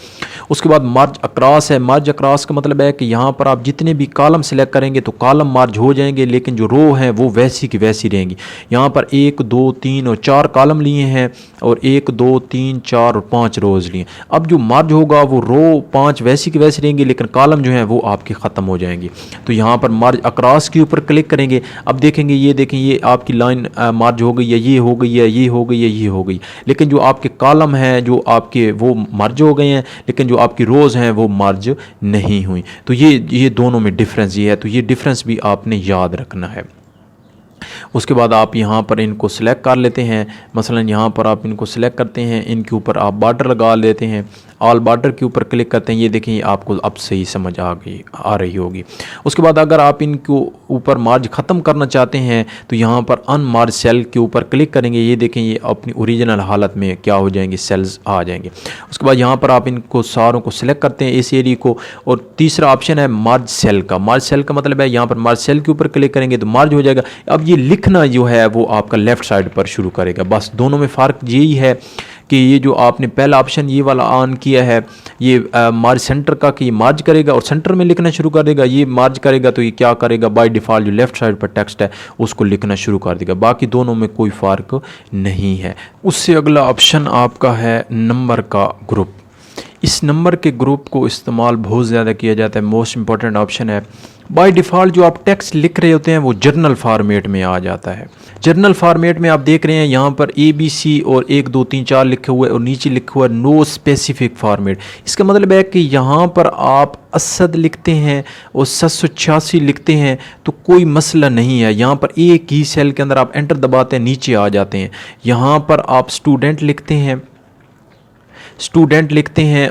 उसके बाद मार्ज अक्रॉस है। मार्ज अक्रॉस का मतलब है कि यहाँ पर आप जितने भी कॉलम सेलेक्ट करेंगे तो कॉलम मार्ज हो जाएंगे, लेकिन जो रो हैं वो वैसी की वैसी रहेंगी। यहाँ पर 1 2 3 और 4 कॉलम लिए हैं और 1 2 3 4 और 5 रोज़ लिए। अब जो मार्ज होगा वो रो 5 वैसी की वैसी रहेंगी, लेकिन कॉलम जो है वो आपके ख़त्म हो जाएंगे। तो यहाँ पर मार्ज अक्रॉस के ऊपर क्लिक करेंगे, अब देखेंगे ये देखें ये आपकी लाइन मार्ज हो गई है, ये हो गई है, ये हो गई है, ये हो गई, लेकिन जो आपके कॉलम हैं जो आपके वो मर्ज हो गए हैं, लेकिन जो आपकी रोज़ हैं वो मर्ज नहीं हुई। तो ये दोनों में डिफरेंस ये है, तो ये डिफरेंस भी आपने याद रखना है। उसके बाद आप यहाँ पर इनको सिलेक्ट कर लेते हैं, मसलन यहाँ पर आप इनको सिलेक्ट करते हैं, इनके ऊपर आप बॉर्डर लगा लेते हैं, ऑल बॉर्डर के ऊपर क्लिक करते हैं, ये देखें आपको अब सही समझ आ रही होगी। उसके बाद अगर आप इनको ऊपर मार्ज ख़त्म करना चाहते हैं तो यहाँ पर अनमार्ज सेल के ऊपर क्लिक करेंगे, ये देखें ये अपनी ओरिजिनल हालत में क्या हो जाएंगे, सेल्स आ जाएंगे। उसके बाद यहाँ पर आप इनको सारों को सिलेक्ट करते हैं, इस एरिया को, और तीसरा ऑप्शन है मार्ज सेल का। मार्ज सेल का मतलब है यहाँ पर मार्ज सेल के ऊपर क्लिक करेंगे तो मार्ज हो जाएगा। अब ये लिखना जो है वो आपका लेफ़्ट साइड पर शुरू करेगा। बस दोनों में फ़र्क यही है कि ये जो आपने पहला ऑप्शन ये वाला ऑन किया है ये मार्ज सेंटर का, कि ये मार्ज करेगा और सेंटर में लिखना शुरू कर देगा। ये मार्ज करेगा तो ये क्या करेगा, बाय डिफ़ॉल्ट जो लेफ़्ट साइड पर टेक्स्ट है उसको लिखना शुरू कर देगा। बाकी दोनों में कोई फ़र्क नहीं है। उससे अगला ऑप्शन आपका है नंबर का ग्रुप। इस नंबर के ग्रुप को इस्तेमाल बहुत ज़्यादा किया जाता है, मोस्ट इंपॉर्टेंट ऑप्शन है। बाय डिफ़ॉल्ट जो आप टेक्स्ट लिख रहे होते हैं वो जर्नल फॉर्मेट में आ जाता है। जर्नल फॉर्मेट में आप देख रहे हैं यहाँ पर ABC और 1 2 3 4 लिखे हुए और नीचे लिखा हुआ नो स्पेसिफिक फॉर्मेट। इसका मतलब है कि यहाँ पर आप असद लिखते हैं और 786 लिखते हैं तो कोई मसला नहीं है। यहाँ पर एक ही सेल के अंदर आप एंटर दबाते हैं, नीचे आ जाते हैं। यहाँ पर आप स्टूडेंट लिखते हैं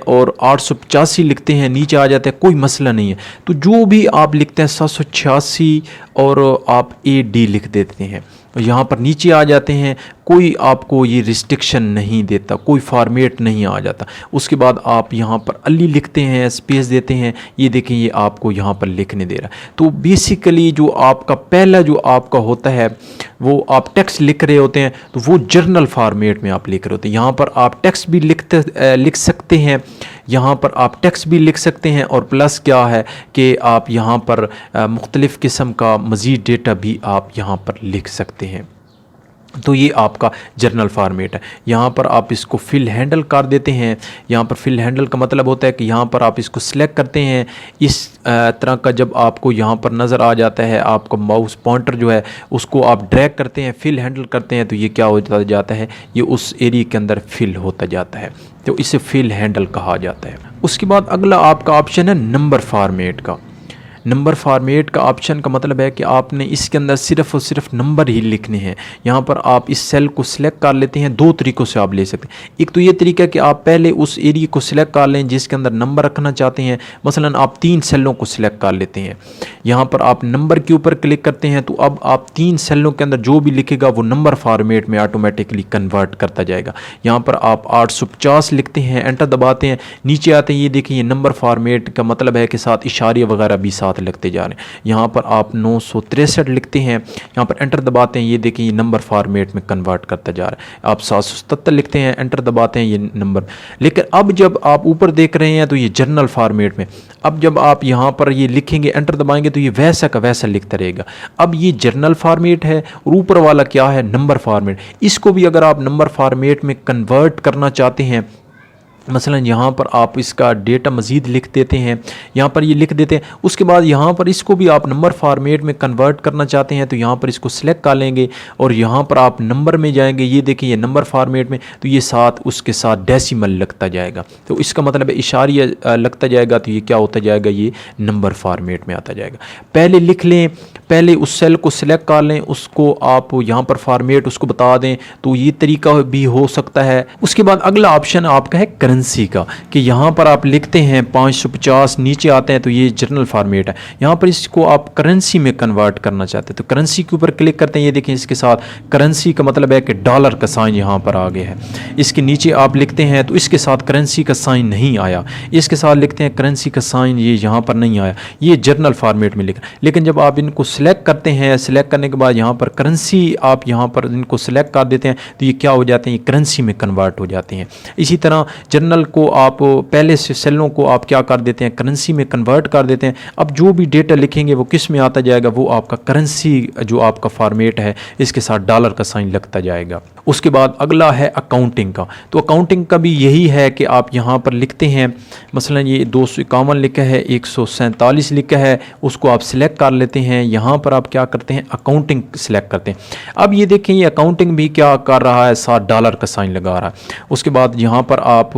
और 885 लिखते हैं, नीचे आ जाते हैं, कोई मसला नहीं है। तो जो भी आप लिखते हैं 786 और आप AD लिख देते हैं, यहाँ पर नीचे आ जाते हैं, कोई आपको ये रिस्ट्रिक्शन नहीं देता, कोई फॉर्मेट नहीं आ जाता। उसके बाद आप यहाँ पर अली लिखते हैं, स्पेस देते हैं, ये देखें ये आपको यहाँ पर लिखने दे रहा है। तो बेसिकली जो आपका पहला जो आपका होता है वो आप टेक्स्ट लिख रहे होते हैं तो वो जर्नल फॉर्मेट में आप लिख रहे होते हैं। यहाँ पर आप टेक्स्ट भी लिख सकते हैं, यहाँ पर आप टेक्स्ट भी लिख सकते हैं, और प्लस क्या है कि आप यहाँ पर मुख्तलिफ़ किस्म का मज़ीद डेटा भी आप यहाँ पर लिख सकते हैं। तो ये आपका जर्नल फॉर्मेट है। यहाँ पर आप इसको फिल हैंडल कर देते हैं। यहाँ पर फिल हैंडल का मतलब होता है कि यहाँ पर आप इसको सिलेक्ट करते हैं। इस तरह का जब आपको यहाँ पर नज़र आ जाता है, आपका माउस पॉइंटर जो है उसको आप ड्रैग करते हैं, फिल हैंडल करते हैं, तो ये क्या हो जाता है, ये उस एरिया के अंदर फिल होता जाता है। तो इसे फिल हैंडल कहा जाता है। उसके बाद अगला आपका ऑप्शन है नंबर फॉर्मेट का। नंबर फॉर्मेट का ऑप्शन का मतलब है कि आपने इसके अंदर सिर्फ और सिर्फ नंबर ही लिखने हैं। यहाँ पर आप इस सेल को सिलेक्ट कर लेते हैं। दो तरीक़ों से आप ले सकते हैं। एक तो ये तरीका कि आप पहले उस एरिया को सिलेक्ट कर लें जिसके अंदर नंबर रखना चाहते हैं। मसलन आप 3 सेलों को सिलेक्ट कर लेते हैं। यहाँ पर आप नंबर के ऊपर क्लिक करते हैं तो अब आप 3 सेलों के अंदर जो भी लिखेगा वो नंबर फॉर्मेट में ऑटोमेटिकली कन्वर्ट करता जाएगा। यहाँ पर आप 850 लिखते हैं, एंटर दबाते हैं, नीचे आते हैं, ये देखिए ये नंबर फॉर्मेट का मतलब है कि साथ इशारे वगैरह भी साथ लगते जा रहे हैं। यहाँ पर आप 963 लिखते हैं, यहाँ पर एंटर दबाते हैं, ये देखिए ये नंबर फॉर्मेट में कन्वर्ट करता जा रहा है। आप 777 लिखते हैं, एंटर दबाते हैं, ये नंबर। लेकिन अब जब आप ऊपर देख रहे हैं तो ये जर्नल फॉर्मेट में, अब जब आप यहाँ पर ये लिखेंगे, एंटर दबाएंगे तो ये वैसा का वैसा लिखता रहेगा। अब ये जर्नल फॉर्मेट है और ऊपर वाला क्या है, नंबर फॉर्मेट। इसको भी अगर आप नंबर फॉर्मेट में कन्वर्ट करना चाहते हैं, मसलन यहाँ पर आप इसका डेटा मज़ीद लिख देते हैं, यहाँ पर ये लिख देते हैं। उसके बाद यहाँ पर इसको भी आप नंबर फॉर्मेट में कन्वर्ट करना चाहते हैं तो यहाँ पर इसको सिलेक्ट कर लेंगे और यहाँ पर आप नंबर में जाएंगे। ये देखिए ये नंबर फॉर्मेट में, तो ये साथ उसके साथ डेसिमल लगता जाएगा। तो इसका मतलब है इशारिया लगता जाएगा, तो ये क्या होता जाएगा, ये नंबर फॉर्मेट में आता जाएगा। पहले लिख लें, पहले उस सेल को सिलेक्ट कर लें, उसको आप यहाँ पर फॉर्मेट उसको बता दें, तो ये तरीका भी हो सकता है। उसके बाद अगला ऑप्शन आपका है करेंसी का, कि यहाँ पर आप लिखते हैं 550, नीचे आते हैं तो ये जर्नल फॉर्मेट है। यहाँ पर इसको आप करेंसी में कन्वर्ट करना चाहते हैं तो करेंसी के ऊपर क्लिक करते हैं। ये देखें इसके साथ करेंसी का मतलब है कि डॉलर का साइन यहाँ पर आ गया है। इसके नीचे आप लिखते हैं तो इसके साथ करेंसी का साइन नहीं आया, इसके साथ लिखते हैं करेंसी का साइन, ये यहाँ पर नहीं आया, ये जर्नल फॉर्मेट में लिखा। लेकिन जब आप इनको सिलेक्ट करते हैं, सिलेक्ट करने के बाद यहाँ पर करेंसी आप यहाँ पर इनको सिलेक्ट कर देते हैं तो ये क्या हो जाते हैं, ये करेंसी में कन्वर्ट हो जाते हैं। इसी तरह जर्नल को आप पहले से सेलों को आप क्या कर देते हैं, करेंसी में कन्वर्ट कर देते हैं। अब जो भी डेटा लिखेंगे वो किस में आता जाएगा, वो आपका करेंसी जो आपका फॉर्मेट है इसके साथ डॉलर का साइन लगता जाएगा। उसके बाद अगला है अकाउंटिंग का। तो अकाउंटिंग का भी यही है कि आप यहाँ पर लिखते हैं, मसलन ये 251 लिखा है, 147 लिखा है, उसको आप सिलेक्ट कर लेते हैं। यहाँ पर आप क्या करते हैं, अकाउंटिंग सिलेक्ट करते हैं। अब ये देखें ये अकाउंटिंग भी क्या कर रहा है, साथ डॉलर का साइन लगा रहा है। उसके बाद यहाँ पर आप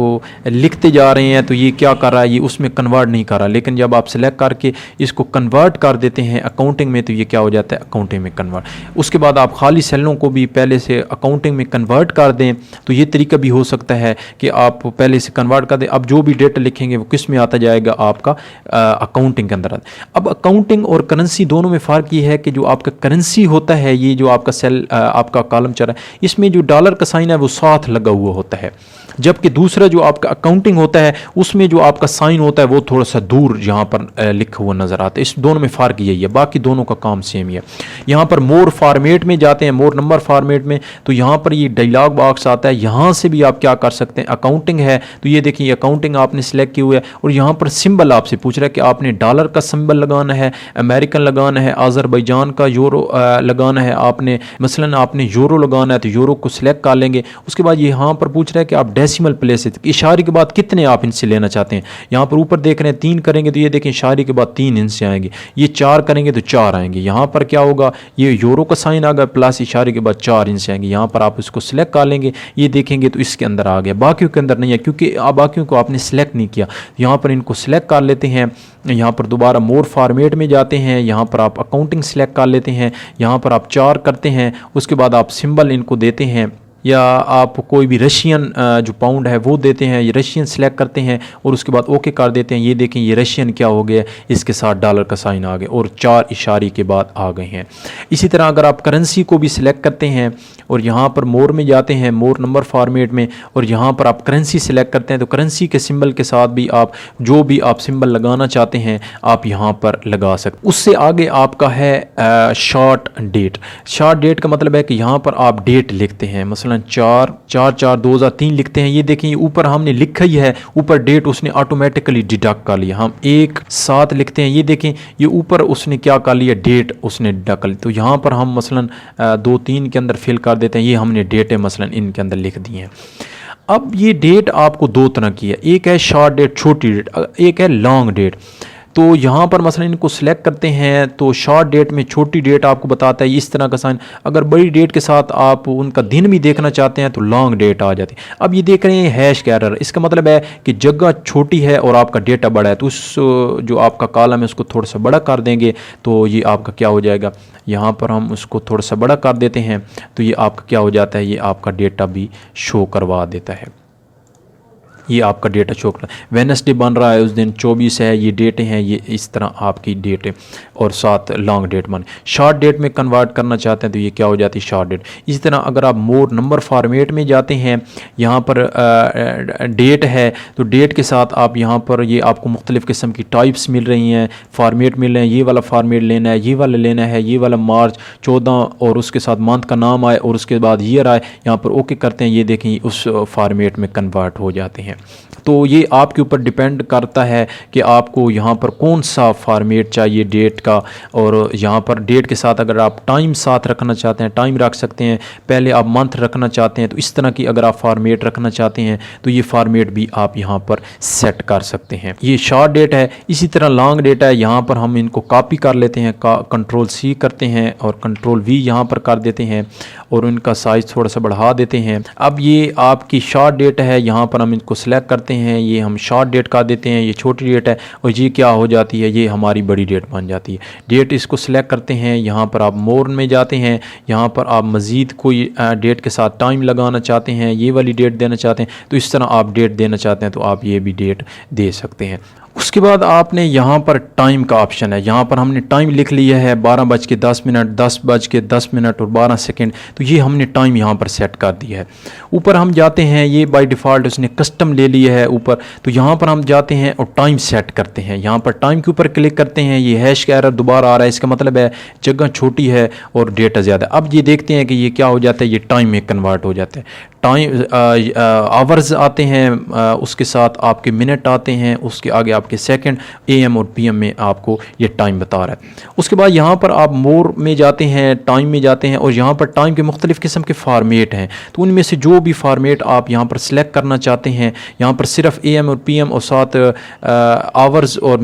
लिखते जा रहे हैं तो ये क्या कर रहा है, ये उसमें कन्वर्ट नहीं कर रहा। लेकिन जब आप सिलेक्ट करके इसको कन्वर्ट कर देते हैं अकाउंटिंग में तो ये क्या हो जाता है, अकाउंटिंग में कन्वर्ट। उसके बाद आप खाली सेलों को भी पहले से अकाउंटिंग में कन्वर्ट कर दें तो ये तरीका भी हो सकता है कि आप पहले से कन्वर्ट कर दें। अब जो भी डेटा लिखेंगे वो किस में आता जाएगा, आपका अकाउंटिंग के अंदर आता। अब अकाउंटिंग और करेंसी दोनों में फ़र्क ये है कि जो आपका करेंसी होता है, ये जो आपका सेल आपका कॉलम चल रहा है, इसमें जो डॉलर का साइन है वो साथ लगा हुआ होता है। जबकि दूसरा जो आपका अकाउंटिंग होता है उसमें जो आपका साइन होता है वो थोड़ा सा दूर यहाँ पर लिखा हुआ नज़र आता है। इस दोनों में फ़र्क यही है, बाकी दोनों का काम सेम ही है। यहाँ पर मोर फॉर्मेट में जाते हैं, मोर नंबर फॉर्मेट में, तो यहाँ पर ये डायलॉग बॉक्स आता है। यहाँ से भी आप क्या कर सकते हैं, अकाउंटिंग है तो ये देखिए अकाउंटिंग आपने सिलेक्ट किया हुआ है और यहाँ पर सिंबल आपसे पूछ रहा है कि आपने डॉलर का सिंबल लगाना है, अमेरिकन लगाना है, आज़रबाईजान का यूरो लगाना है, आपने मसलन आपने यूरो लगाना है तो यूरो को सिलेक्ट कर लेंगे। उसके बाद यहाँ पर पूछ रहा है कि आप डेसिमल प्लेस, इशारे के बाद कितने आप इनसे लेना चाहते हैं। यहाँ पर ऊपर देख रहे हैं 3 करेंगे तो ये देखें इशारे के बाद 3 इनसे आएंगे, ये 4 करेंगे तो 4 आएंगे। यहाँ पर क्या होगा, ये यूरो का साइन आ गया प्लस इशारे के बाद 4 इनसे आएंगे। यहाँ पर आप इसको सिलेक्ट कर लेंगे, ये देखेंगे तो इसके अंदर आ गया, बाकियों के अंदर नहीं है क्योंकि बाकियों को आपने सिलेक्ट नहीं किया। यहाँ पर इनको सिलेक्ट कर लेते हैं, यहाँ पर दोबारा मोर फॉर्मेट में जाते हैं, यहाँ पर आप अकाउंटिंग सिलेक्ट कर लेते हैं, यहाँ पर आप 4 करते हैं। उसके बाद आप सिंबल इनको देते हैं या आप कोई भी रशियन जो पाउंड है वो देते हैं, ये रशियन सिलेक्ट करते हैं और उसके बाद ओके कर देते हैं। ये देखें ये रशियन क्या हो गया, इसके साथ डॉलर का साइन आ गया और 4 इशारे के बाद आ गए हैं। इसी तरह अगर आप करेंसी को भी सिलेक्ट करते हैं और यहाँ पर मोर में जाते हैं, मोर नंबर फॉर्मेट में, और यहाँ पर आप करेंसी सिलेक्ट करते हैं तो करेंसी के सिंबल के साथ भी आप जो भी आप सिंबल लगाना चाहते हैं आप यहाँ पर लगा सकते। उससे आगे आपका है शॉर्ट डेट। शॉर्ट डेट का मतलब है कि यहाँ पर आप डेट लिखते हैं, मसलन 4/4/2003 लिखते हैं। ये देखें ये ऊपर हमने लिखा ही है, ऊपर डेट उसने ऑटोमेटिकली डिडक्ट कर लिया। हम 1/7 लिखते हैं, ये देखें ये ऊपर उसने क्या कर लिया, डेट उसने डिडक्ट कर ली। तो यहाँ पर हम मसलन 2-3 के अंदर फिल कर देते हैं। ये हमने डेट मसलन इनके अंदर लिख दी हैं। अब ये डेट आपको दो तरह की है, एक है शॉर्ट डेट छोटी डेट, एक है लॉन्ग डेट। तो यहाँ पर मसलन इनको सिलेक्ट करते हैं तो शॉर्ट डेट में छोटी डेट आपको बताता है इस तरह का साइन। अगर बड़ी डेट के साथ आप उनका दिन भी देखना चाहते हैं तो लॉन्ग डेट आ जाती है। अब ये देख रहे हैं हैश कैरर, इसका मतलब है कि जगह छोटी है और आपका डेटा बड़ा है, तो उस जो आपका कॉलम है उसको थोड़ा सा बड़ा कर देंगे तो ये आपका क्या हो जाएगा, यहाँ पर हम उसको थोड़ा सा बड़ा कर देते हैं तो ये आपका क्या हो जाता है, ये आपका डेटा भी शो करवा देता है। ये आपका डेटा शो कर वेडनेसडे बन रहा है, उस दिन 24 है, ये डेट हैं, ये इस तरह आपकी डेट है और साथ लॉन्ग डेट बन। शॉर्ट डेट में कन्वर्ट करना चाहते हैं तो ये क्या हो जाती है शॉर्ट डेट। इसी तरह अगर आप मोर नंबर फॉर्मेट में जाते हैं, यहाँ पर डेट है तो डेट के साथ आप यहाँ पर ये आपको मुख्तलिफ़ किस्म की टाइप्स मिल रही हैं, फॉर्मेट मिल रहे हैं। ये वाला फॉर्मेट लेना है, ये वाला लेना है, ये वाला मार्च 14 और उसके साथ मंथ का नाम आए और उसके बाद ईयर आए, यहाँ पर ओके करते हैं, ये देखें उस फॉर्मेट में कन्वर्ट हो जाते हैं। तो ये आपके ऊपर डिपेंड करता है कि आपको यहाँ पर कौन सा फॉर्मेट चाहिए डेट का। और यहाँ पर डेट के साथ अगर आप टाइम साथ रखना चाहते हैं टाइम रख सकते हैं, पहले आप मंथ रखना चाहते हैं तो इस तरह की अगर आप फॉर्मेट रखना चाहते हैं तो ये फॉर्मेट भी आप यहाँ पर सेट कर सकते हैं। ये शॉर्ट डेट है। इसी तरह लॉन्ग डेट है, यहाँ पर हम इनको कॉपी कर लेते हैं, कंट्रोल C करते हैं और कंट्रोल V यहाँ पर कर देते हैं और उनका साइज़ थोड़ा सा बढ़ा देते हैं। अब ये आपकी शॉर्ट डेट है, यहाँ पर हम इनको सेलेक्ट करते हैं, ये हम शॉर्ट डेट का देते हैं, ये छोटी डेट है और ये क्या हो जाती है, ये हमारी बड़ी डेट बन जाती है। डेट इसको सिलेक्ट करते हैं, यहाँ पर आप मोर में जाते हैं, यहाँ पर आप मज़ीद कोई डेट के साथ टाइम लगाना चाहते हैं, ये वाली डेट देना चाहते हैं तो इस तरह आप डेट देना चाहते हैं तो आप ये भी डेट दे सकते हैं। उसके बाद आपने यहाँ पर टाइम का ऑप्शन है, यहाँ पर हमने टाइम लिख लिया है 12:10, 10:10 और 12 सेकेंड, तो ये हमने टाइम यहाँ पर सेट कर दिया है। ऊपर हम जाते हैं, ये बाय डिफ़ॉल्ट उसने कस्टम ले लिया है ऊपर, तो यहाँ पर हम जाते हैं और टाइम सेट करते हैं। यहाँ पर टाइम के ऊपर क्लिक करते हैं, ये हैश का एरर दोबारा आ रहा है, इसका मतलब है जगह छोटी है और डेटा ज़्यादा। अब ये देखते हैं कि ये क्या हो जाता है, ये टाइम में कन्वर्ट हो जाता है। टाइम आवर्स आते हैं, उसके साथ आपके मिनट आते हैं, उसके आगे आपके सेकंड, AM और PM में आपको ये टाइम बता रहा है। उसके बाद यहाँ पर आप मोर में जाते हैं, टाइम में जाते हैं और यहाँ पर टाइम के मुख्तलिफ़ किस्म के फार्मेट हैं, तो उनमें से जो भी फार्मेट आप यहाँ पर सिलेक्ट करना चाहते हैं, यहाँ पर सिर्फ AM और PM और साथ आवर्स और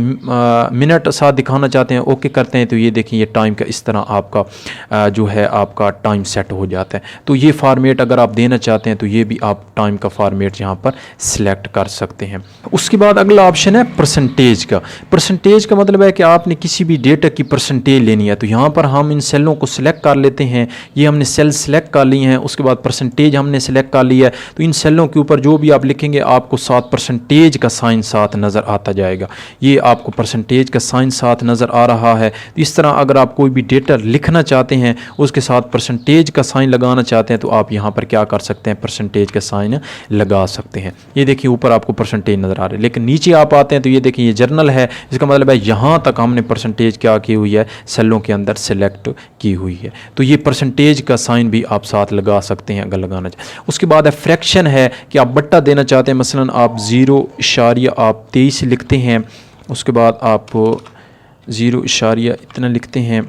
मिनट साथ दिखाना चाहते हैं, ओके करते हैं तो ये देखें ये टाइम का इस तरह आपका जो है आपका टाइम सेट हो जाता है। तो ये फार्मेट अगर आप देना चाहते हैं तो ये भी आप टाइम का फॉर्मेट यहाँ पर सिलेक्ट कर सकते हैं। उसके बाद अगला ऑप्शन है परसेंटेज का। परसेंटेज का मतलब है कि आपने किसी भी डेटा की परसेंटेज लेनी है, तो यहाँ पर हम इन सेलों को सिलेक्ट कर लेते हैं। ये हमने सेल सिलेक्ट कर ली हैं, उसके बाद परसेंटेज हमने सिलेक्ट कर लिया है, तो इन सेलों के ऊपर जो भी आप लिखेंगे आपको साथ परसेंटेज का साइन साथ नज़र आता जाएगा। ये आपको परसेंटेज का साइन साथ नज़र आ रहा है। इस तरह अगर आप कोई भी डेटा लिखना चाहते हैं उसके साथ परसेंटेज का साइन लगाना चाहते हैं तो आप यहाँ पर क्या कर सकते हैं, परसेंटेज का साइन लगा सकते हैं। ये देखिए ऊपर आपको परसेंटेज नज़र आ रहा है, लेकिन नीचे आप आते हैं तो ये देखिए ये जर्नल है, इसका मतलब है यहाँ तक हमने परसेंटेज क्या की हुई है, सेलों के अंदर सेलेक्ट की हुई है। तो ये परसेंटेज का साइन भी आप साथ लगा सकते हैं अगर लगाना चाहें। उसके बाद है फ्रैक्शन है कि आप बट्टा देना चाहते हैं, मसलन आप 0.23 लिखते हैं, उसके बाद आप 0 इतना लिखते हैं,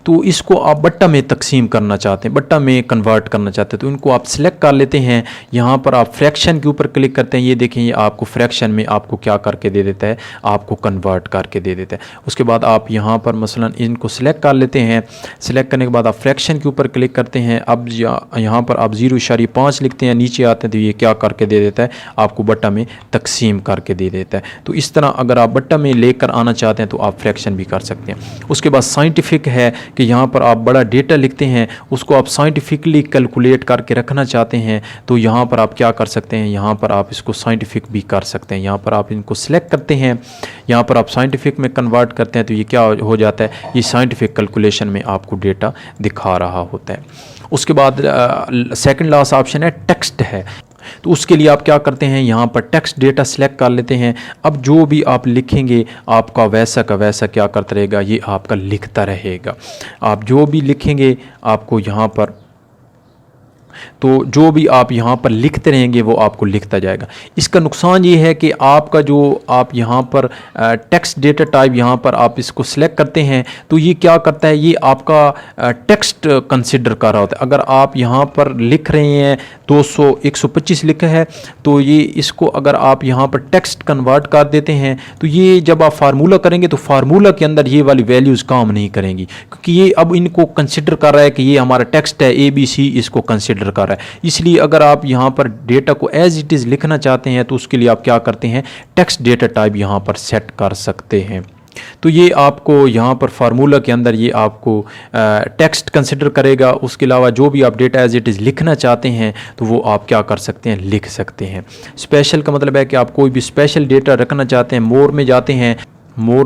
तो इसको आप बट्टा में तकसीम करना चाहते हैं, बट्टा में कन्वर्ट करना चाहते हैं, तो इनको आप सिलेक्ट कर लेते हैं। यहाँ पर आप फ्रैक्शन के ऊपर क्लिक करते हैं, ये देखें ये आपको फ्रैक्शन में आपको क्या करके दे देता है, आपको कन्वर्ट करके दे देता है। उसके बाद आप यहाँ पर मसलन इनको सिलेक्ट कर लेते हैं, सिलेक्ट करने के बाद आप फ्रैक्शन के ऊपर क्लिक करते हैं। अब यहाँ पर आप 0.5 लिखते हैं, नीचे आते हैं तो ये क्या करके दे देता है, आपको बट्टा में तकसीम करके दे देता है। तो इस तरह अगर आप बट्टा में लेकर आना चाहते हैं तो आप फ्रैक्शन भी कर सकते हैं। उसके बाद साइंटिफिक है कि यहाँ पर आप बड़ा डेटा लिखते हैं, उसको आप साइंटिफिकली कैलकुलेट करके रखना चाहते हैं, तो यहाँ पर आप क्या कर सकते हैं, यहाँ पर आप इसको साइंटिफिक भी कर सकते हैं। यहाँ पर आप इनको सिलेक्ट करते हैं, यहाँ पर आप साइंटिफिक में कन्वर्ट करते हैं तो ये क्या हो जाता है, ये साइंटिफिक कैलकुलेशन में आपको डेटा दिखा रहा होता है। उसके बाद सेकंड लास्ट ऑप्शन है टेक्स्ट है, तो उसके लिए आप क्या करते हैं, यहाँ पर टेक्स्ट डेटा सिलेक्ट कर लेते हैं। अब जो भी आप लिखेंगे आपका वैसा का वैसा क्या करता रहेगा, ये आपका लिखता रहेगा। आप जो भी लिखेंगे आपको यहाँ पर तो जो भी आप यहाँ पर लिखते रहेंगे वो आपको लिखता जाएगा। इसका नुकसान ये है कि आपका जो आप यहाँ पर टेक्स्ट डेटा टाइप यहाँ पर आप इसको सिलेक्ट करते हैं तो ये क्या करता है, ये आपका टेक्स्ट कंसिडर कर रहा होता है। अगर आप यहाँ पर लिख रहे हैं 200 125 लिखा है तो ये इसको अगर आप यहाँ पर टेक्स्ट कन्वर्ट कर देते हैं तो ये जब आप फार्मूला करेंगे तो फार्मूला के अंदर ये वाली वैल्यूज़ काम नहीं करेंगी, क्योंकि ये अब इनको कंसिडर कर रहा है कि ये हमारा टेक्स्ट है ABC, इसको कंसिडर कर रहा है। इसलिए अगर आप यहाँ पर डेटा को एज इट इज़ लिखना चाहते हैं तो उसके लिए आप क्या करते हैं, टेक्स्ट डेटा टाइप यहाँ पर सेट कर सकते हैं। तो ये आपको यहाँ पर फार्मूला के अंदर ये आपको टेक्स्ट कंसिडर करेगा। उसके अलावा जो भी आप डेटा एज इट इज़ लिखना चाहते हैं तो वो आप क्या कर सकते हैं, लिख सकते हैं। स्पेशल का मतलब है कि आप कोई भी स्पेशल डेटा रखना चाहते हैं, मोर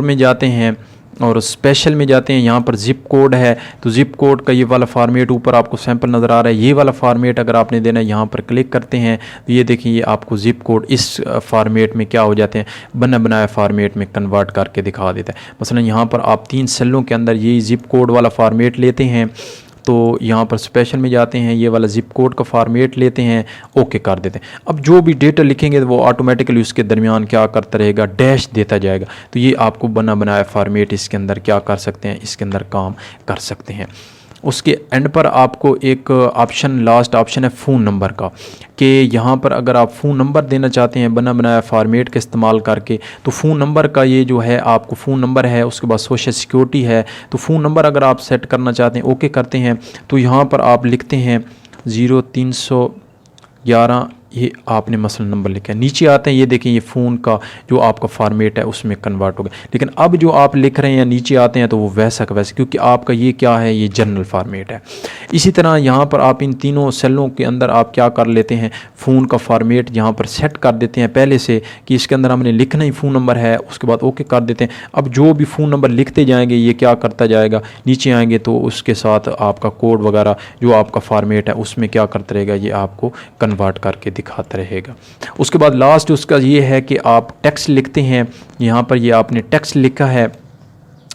में जाते हैं और स्पेशल में जाते हैं। यहाँ पर ज़िप कोड है तो ज़िप कोड का ये वाला फॉर्मेट ऊपर आपको सैंपल नज़र आ रहा है, ये वाला फॉर्मेट अगर आपने देना है यहाँ पर क्लिक करते हैं तो ये देखिए ये आपको ज़िप कोड इस फॉर्मेट में क्या हो जाते हैं, बना बनाया फॉर्मेट में कन्वर्ट करके दिखा देता है। मसलन यहाँ पर आप 3 सेलों के अंदर ये ज़िप कोड वाला फॉर्मेट लेते हैं तो यहाँ पर स्पेशल में जाते हैं, ये वाला ज़िप कोड का फॉर्मेट लेते हैं, ओके कर देते हैं। अब जो भी डेटा लिखेंगे वो ऑटोमेटिकली उसके दरमियान क्या करता रहेगा, डैश देता जाएगा। तो ये आपको बना बनाया फॉर्मेट इसके अंदर क्या कर सकते हैं, इसके अंदर काम कर सकते हैं। उसके एंड पर आपको एक ऑप्शन, लास्ट ऑप्शन है फ़ोन नंबर का, कि यहाँ पर अगर आप फ़ोन नंबर देना चाहते हैं बना बनाया फॉर्मेट का इस्तेमाल करके तो फ़ोन नंबर का ये जो है आपको फ़ोन नंबर है, उसके बाद सोशल सिक्योरिटी है। तो फ़ोन नंबर अगर आप सेट करना चाहते हैं, ओके करते हैं तो यहाँ पर आप लिखते हैं 0311, ये आपने मसलन नंबर लिखा है। नीचे आते हैं, ये देखें ये फ़ोन का जो आपका फॉर्मेट है उसमें कन्वर्ट हो गया। लेकिन अब जो आप लिख रहे हैं नीचे आते हैं तो वो वैसा का वैसा, क्योंकि आपका ये क्या है, ये जनरल फॉर्मेट है। इसी तरह यहाँ पर आप इन तीनों सेलों के अंदर आप क्या कर लेते हैं, फ़ोन का फॉर्मेट यहाँ पर सेट कर देते हैं पहले से कि इसके अंदर हमने लिखना ही फ़ोन नंबर है, उसके बाद ओके कर देते हैं। अब जो भी फ़ोन नंबर लिखते जाएंगे ये क्या करता जाएगा, नीचे आएंगे तो उसके साथ आपका कोड वगैरह जो आपका फॉर्मेट है उसमें क्या करता रहेगा, ये आपको कन्वर्ट करके दिखाता रहेगा। उसके बाद लास्ट उसका ये है कि आप टेक्स्ट लिखते हैं, यहाँ पर ये आपने टेक्स्ट लिखा है,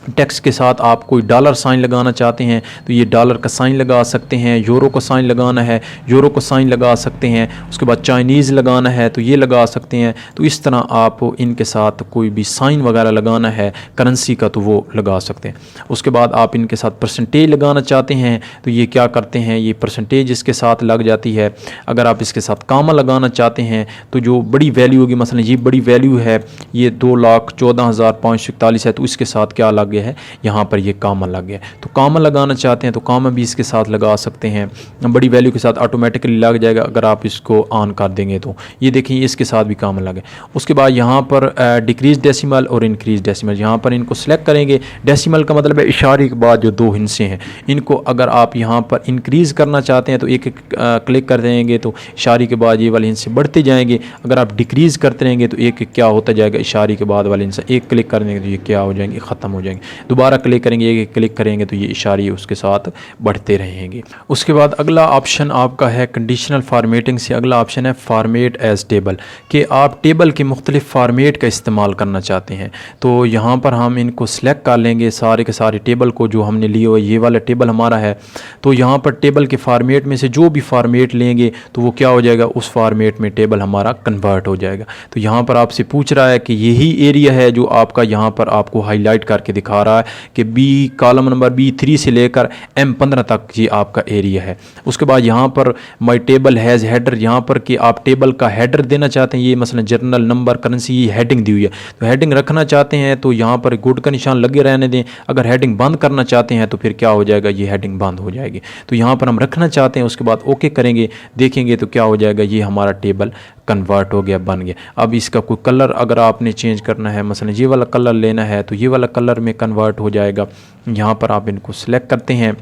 टेक्स्ट के साथ आप कोई डॉलर साइन लगाना चाहते हैं तो ये डॉलर का साइन लगा सकते हैं, यूरो का साइन लगाना है यूरो का साइन लगा सकते हैं, उसके बाद चाइनीज़ लगाना है तो ये लगा सकते हैं। तो इस तरह आप इनके साथ कोई भी साइन वगैरह लगाना है करेंसी का तो वो लगा सकते हैं। उसके बाद आप इनके साथ परसेंटेज लगाना चाहते हैं तो ये क्या करते हैं, ये परसेंटेज इसके साथ लग जाती है। अगर आप इसके साथ कामा लगाना चाहते हैं तो जो बड़ी वैल्यू होगी, मसलन ये बड़ी वैल्यू है, ये 2,14,541 है तो इसके साथ क्या लग गया है, यहाँ पर ये कामा लग गया। तो कामा लगाना चाहते हैं तो कामा भी इसके साथ लगा सकते हैं, बड़ी वैल्यू के साथ ऑटोमेटिकली लग जाएगा अगर आप इसको ऑन कर देंगे तो। ये देखिए इसके साथ भी कामा लगे। उसके बाद यहाँ पर डिक्रीज डेसिमल और इंक्रीज डेसिमल, यहाँ पर इनको सेलेक्ट करेंगे। डेसिमल का मतलब है इशारे के बाद जो 2 हिस्से हैं, इनको अगर आप यहाँ पर इंक्रीज़ करना चाहते हैं तो एक एक क्लिक कर देंगे तो इशारे के बाद ये वाले हिस्से बढ़ते जाएंगे। अगर आप डिक्रीज़ करते रहेंगे तो एक एक क्या होता जाएगा, इशारे के बाद वाले हिस्से एक क्लिक कर देंगे तो ये क्या हो जाएंगे, ख़त्म हो जाएंगे। दोबारा क्लिक करेंगे, एक क्लिक करेंगे तो ये इशारे उसके साथ बढ़ते रहेंगे। उसके बाद अगला ऑप्शन आपका है कंडीशनल फार्मेटिंग से, अगला ऑप्शन है फार्मेट एज टेबल, कि आप टेबल के मुख्तलिफ फार्मेट का इस्तेमाल करना चाहते हैं। तो यहाँ पर हम इनको सिलेक्ट कर लेंगे सारे के सारे टेबल को जो हमने लिए हुए, ये वाला टेबल हमारा है। तो यहाँ पर टेबल के फार्मेट में से जो भी फार्मेट लेंगे तो वो क्या हो जाएगा, उस फार्मेट में टेबल हमारा कन्वर्ट हो जाएगा। तो यहाँ पर आपसे पूछ रहा है कि यही एरिया है जो आपका यहाँ पर आपको हाईलाइट करके दिखा रहा है कि बी कॉलम नंबर B3 से लेकर M15 तक ये आपका एरिया है। उसके बाद यहाँ पर माई टेबल हैज़ हेडर, यहाँ पर कि आप टेबल का हेडर देना चाहते हैं, ये मसलन जर्नल नंबर करेंसी ये हेडिंग दी हुई है तो हेडिंग रखना चाहते हैं तो यहाँ पर गुड का निशान लगे रहने दें। अगर हेडिंग बंद करना चाहते हैं तो फिर क्या हो जाएगा, ये हेडिंग बंद हो जाएगी। तो यहाँ पर हम रखना चाहते हैं, उसके बाद ओके करेंगे, देखेंगे तो क्या हो जाएगा, ये हमारा टेबल कन्वर्ट हो गया, बन गया। अब इसका कोई कलर अगर आपने चेंज करना है, मसलन ये वाला कलर लेना है तो ये वाला कलर में कन्वर्ट हो जाएगा। यहाँ पर आप इनको सिलेक्ट करते हैं।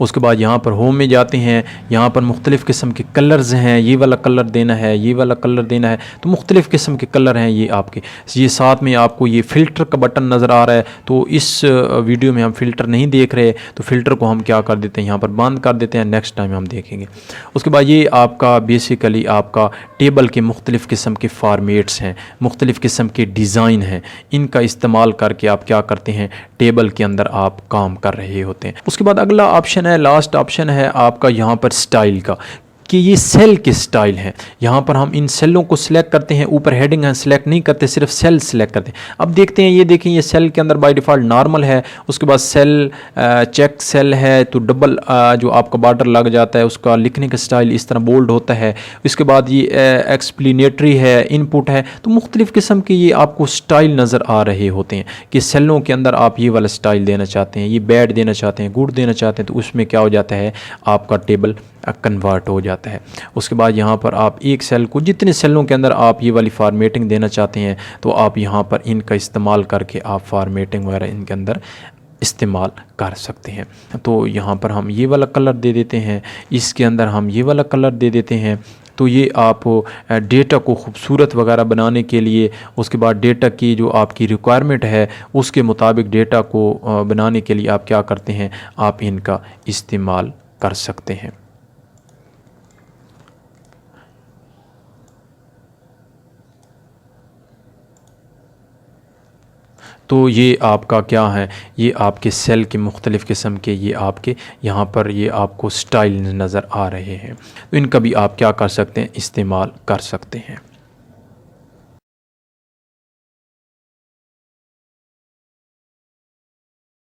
उसके बाद यहाँ पर होम में जाते हैं, यहाँ पर मुख्तलिफ़ किस्म के कलर्स हैं, ये वाला कलर देना है, ये वाला कलर देना है, तो मुख्तलिफ़ किस्म के कलर हैं ये आपके। ये साथ में आपको ये फ़िल्टर का बटन नज़र आ रहा है, तो इस वीडियो में हम फ़िल्टर नहीं देख रहे तो फ़िल्टर को हम क्या कर देते हैं, यहाँ पर बंद कर देते हैं, नेक्स्ट टाइम हम देखेंगे। उसके बाद ये आपका बेसिकली आपका टेबल के मुख्तलिफ़ किस्म के फार्मेट्स हैं, मुख्तलिफ़ किस्म के डिज़ाइन हैं, इनका इस्तेमाल करके आप क्या करते हैं, टेबल के अंदर आप काम कर रहे होते हैं। उसके बाद अगला ऑप्शन है, लास्ट ऑप्शन है आपका यहाँ पर स्टाइल का, कि ये सेल के स्टाइल हैं। यहाँ पर हम इन सेलों को सिलेक्ट करते हैं, ऊपर हेडिंग है सिलेक्ट नहीं करते, सिर्फ सेल सिलेक्ट करते हैं। अब देखते हैं, ये देखें ये सेल के अंदर बाय डिफ़ॉल्ट नॉर्मल है, उसके बाद सेल चेक सेल है तो डबल जो आपका बॉर्डर लग जाता है, उसका लिखने का स्टाइल इस तरह बोल्ड होता है। इसके बाद ये एक्सप्लेनेटरी है, इनपुट है, तो मुख्तलिफ़ किस्म के ये आपको स्टाइल नज़र आ रहे होते हैं कि सेलों के अंदर आप ये वाला स्टाइल देना चाहते हैं, ये बैड देना चाहते हैं, गुड देना चाहते हैं, तो उसमें क्या हो जाता है आपका टेबल कन्वर्ट हो जाता है। उसके बाद यहाँ पर आप एक सेल को, जितने सेलों के अंदर आप ये वाली फार्मेटिंग देना चाहते हैं तो आप यहाँ पर इनका इस्तेमाल करके आप फार्मेटिंग वगैरह इनके अंदर इस्तेमाल कर सकते हैं। तो यहाँ पर हम ये वाला कलर दे देते हैं, इसके अंदर हम ये वाला कलर दे देते हैं। तो ये आप डेटा को खूबसूरत वगैरह बनाने के लिए, उसके बाद डेटा की जो आपकी रिक्वायरमेंट है उसके मुताबिक डेटा को बनाने के लिए आप क्या करते हैं, आप इनका इस्तेमाल कर सकते हैं। तो ये आपका क्या है, ये आपके सेल के मुख्तलिफ़ किस्म के ये आपके यहाँ पर ये आपको स्टाइल नज़र आ रहे हैं। तो इनका भी आप क्या कर सकते हैं, इस्तेमाल कर सकते हैं।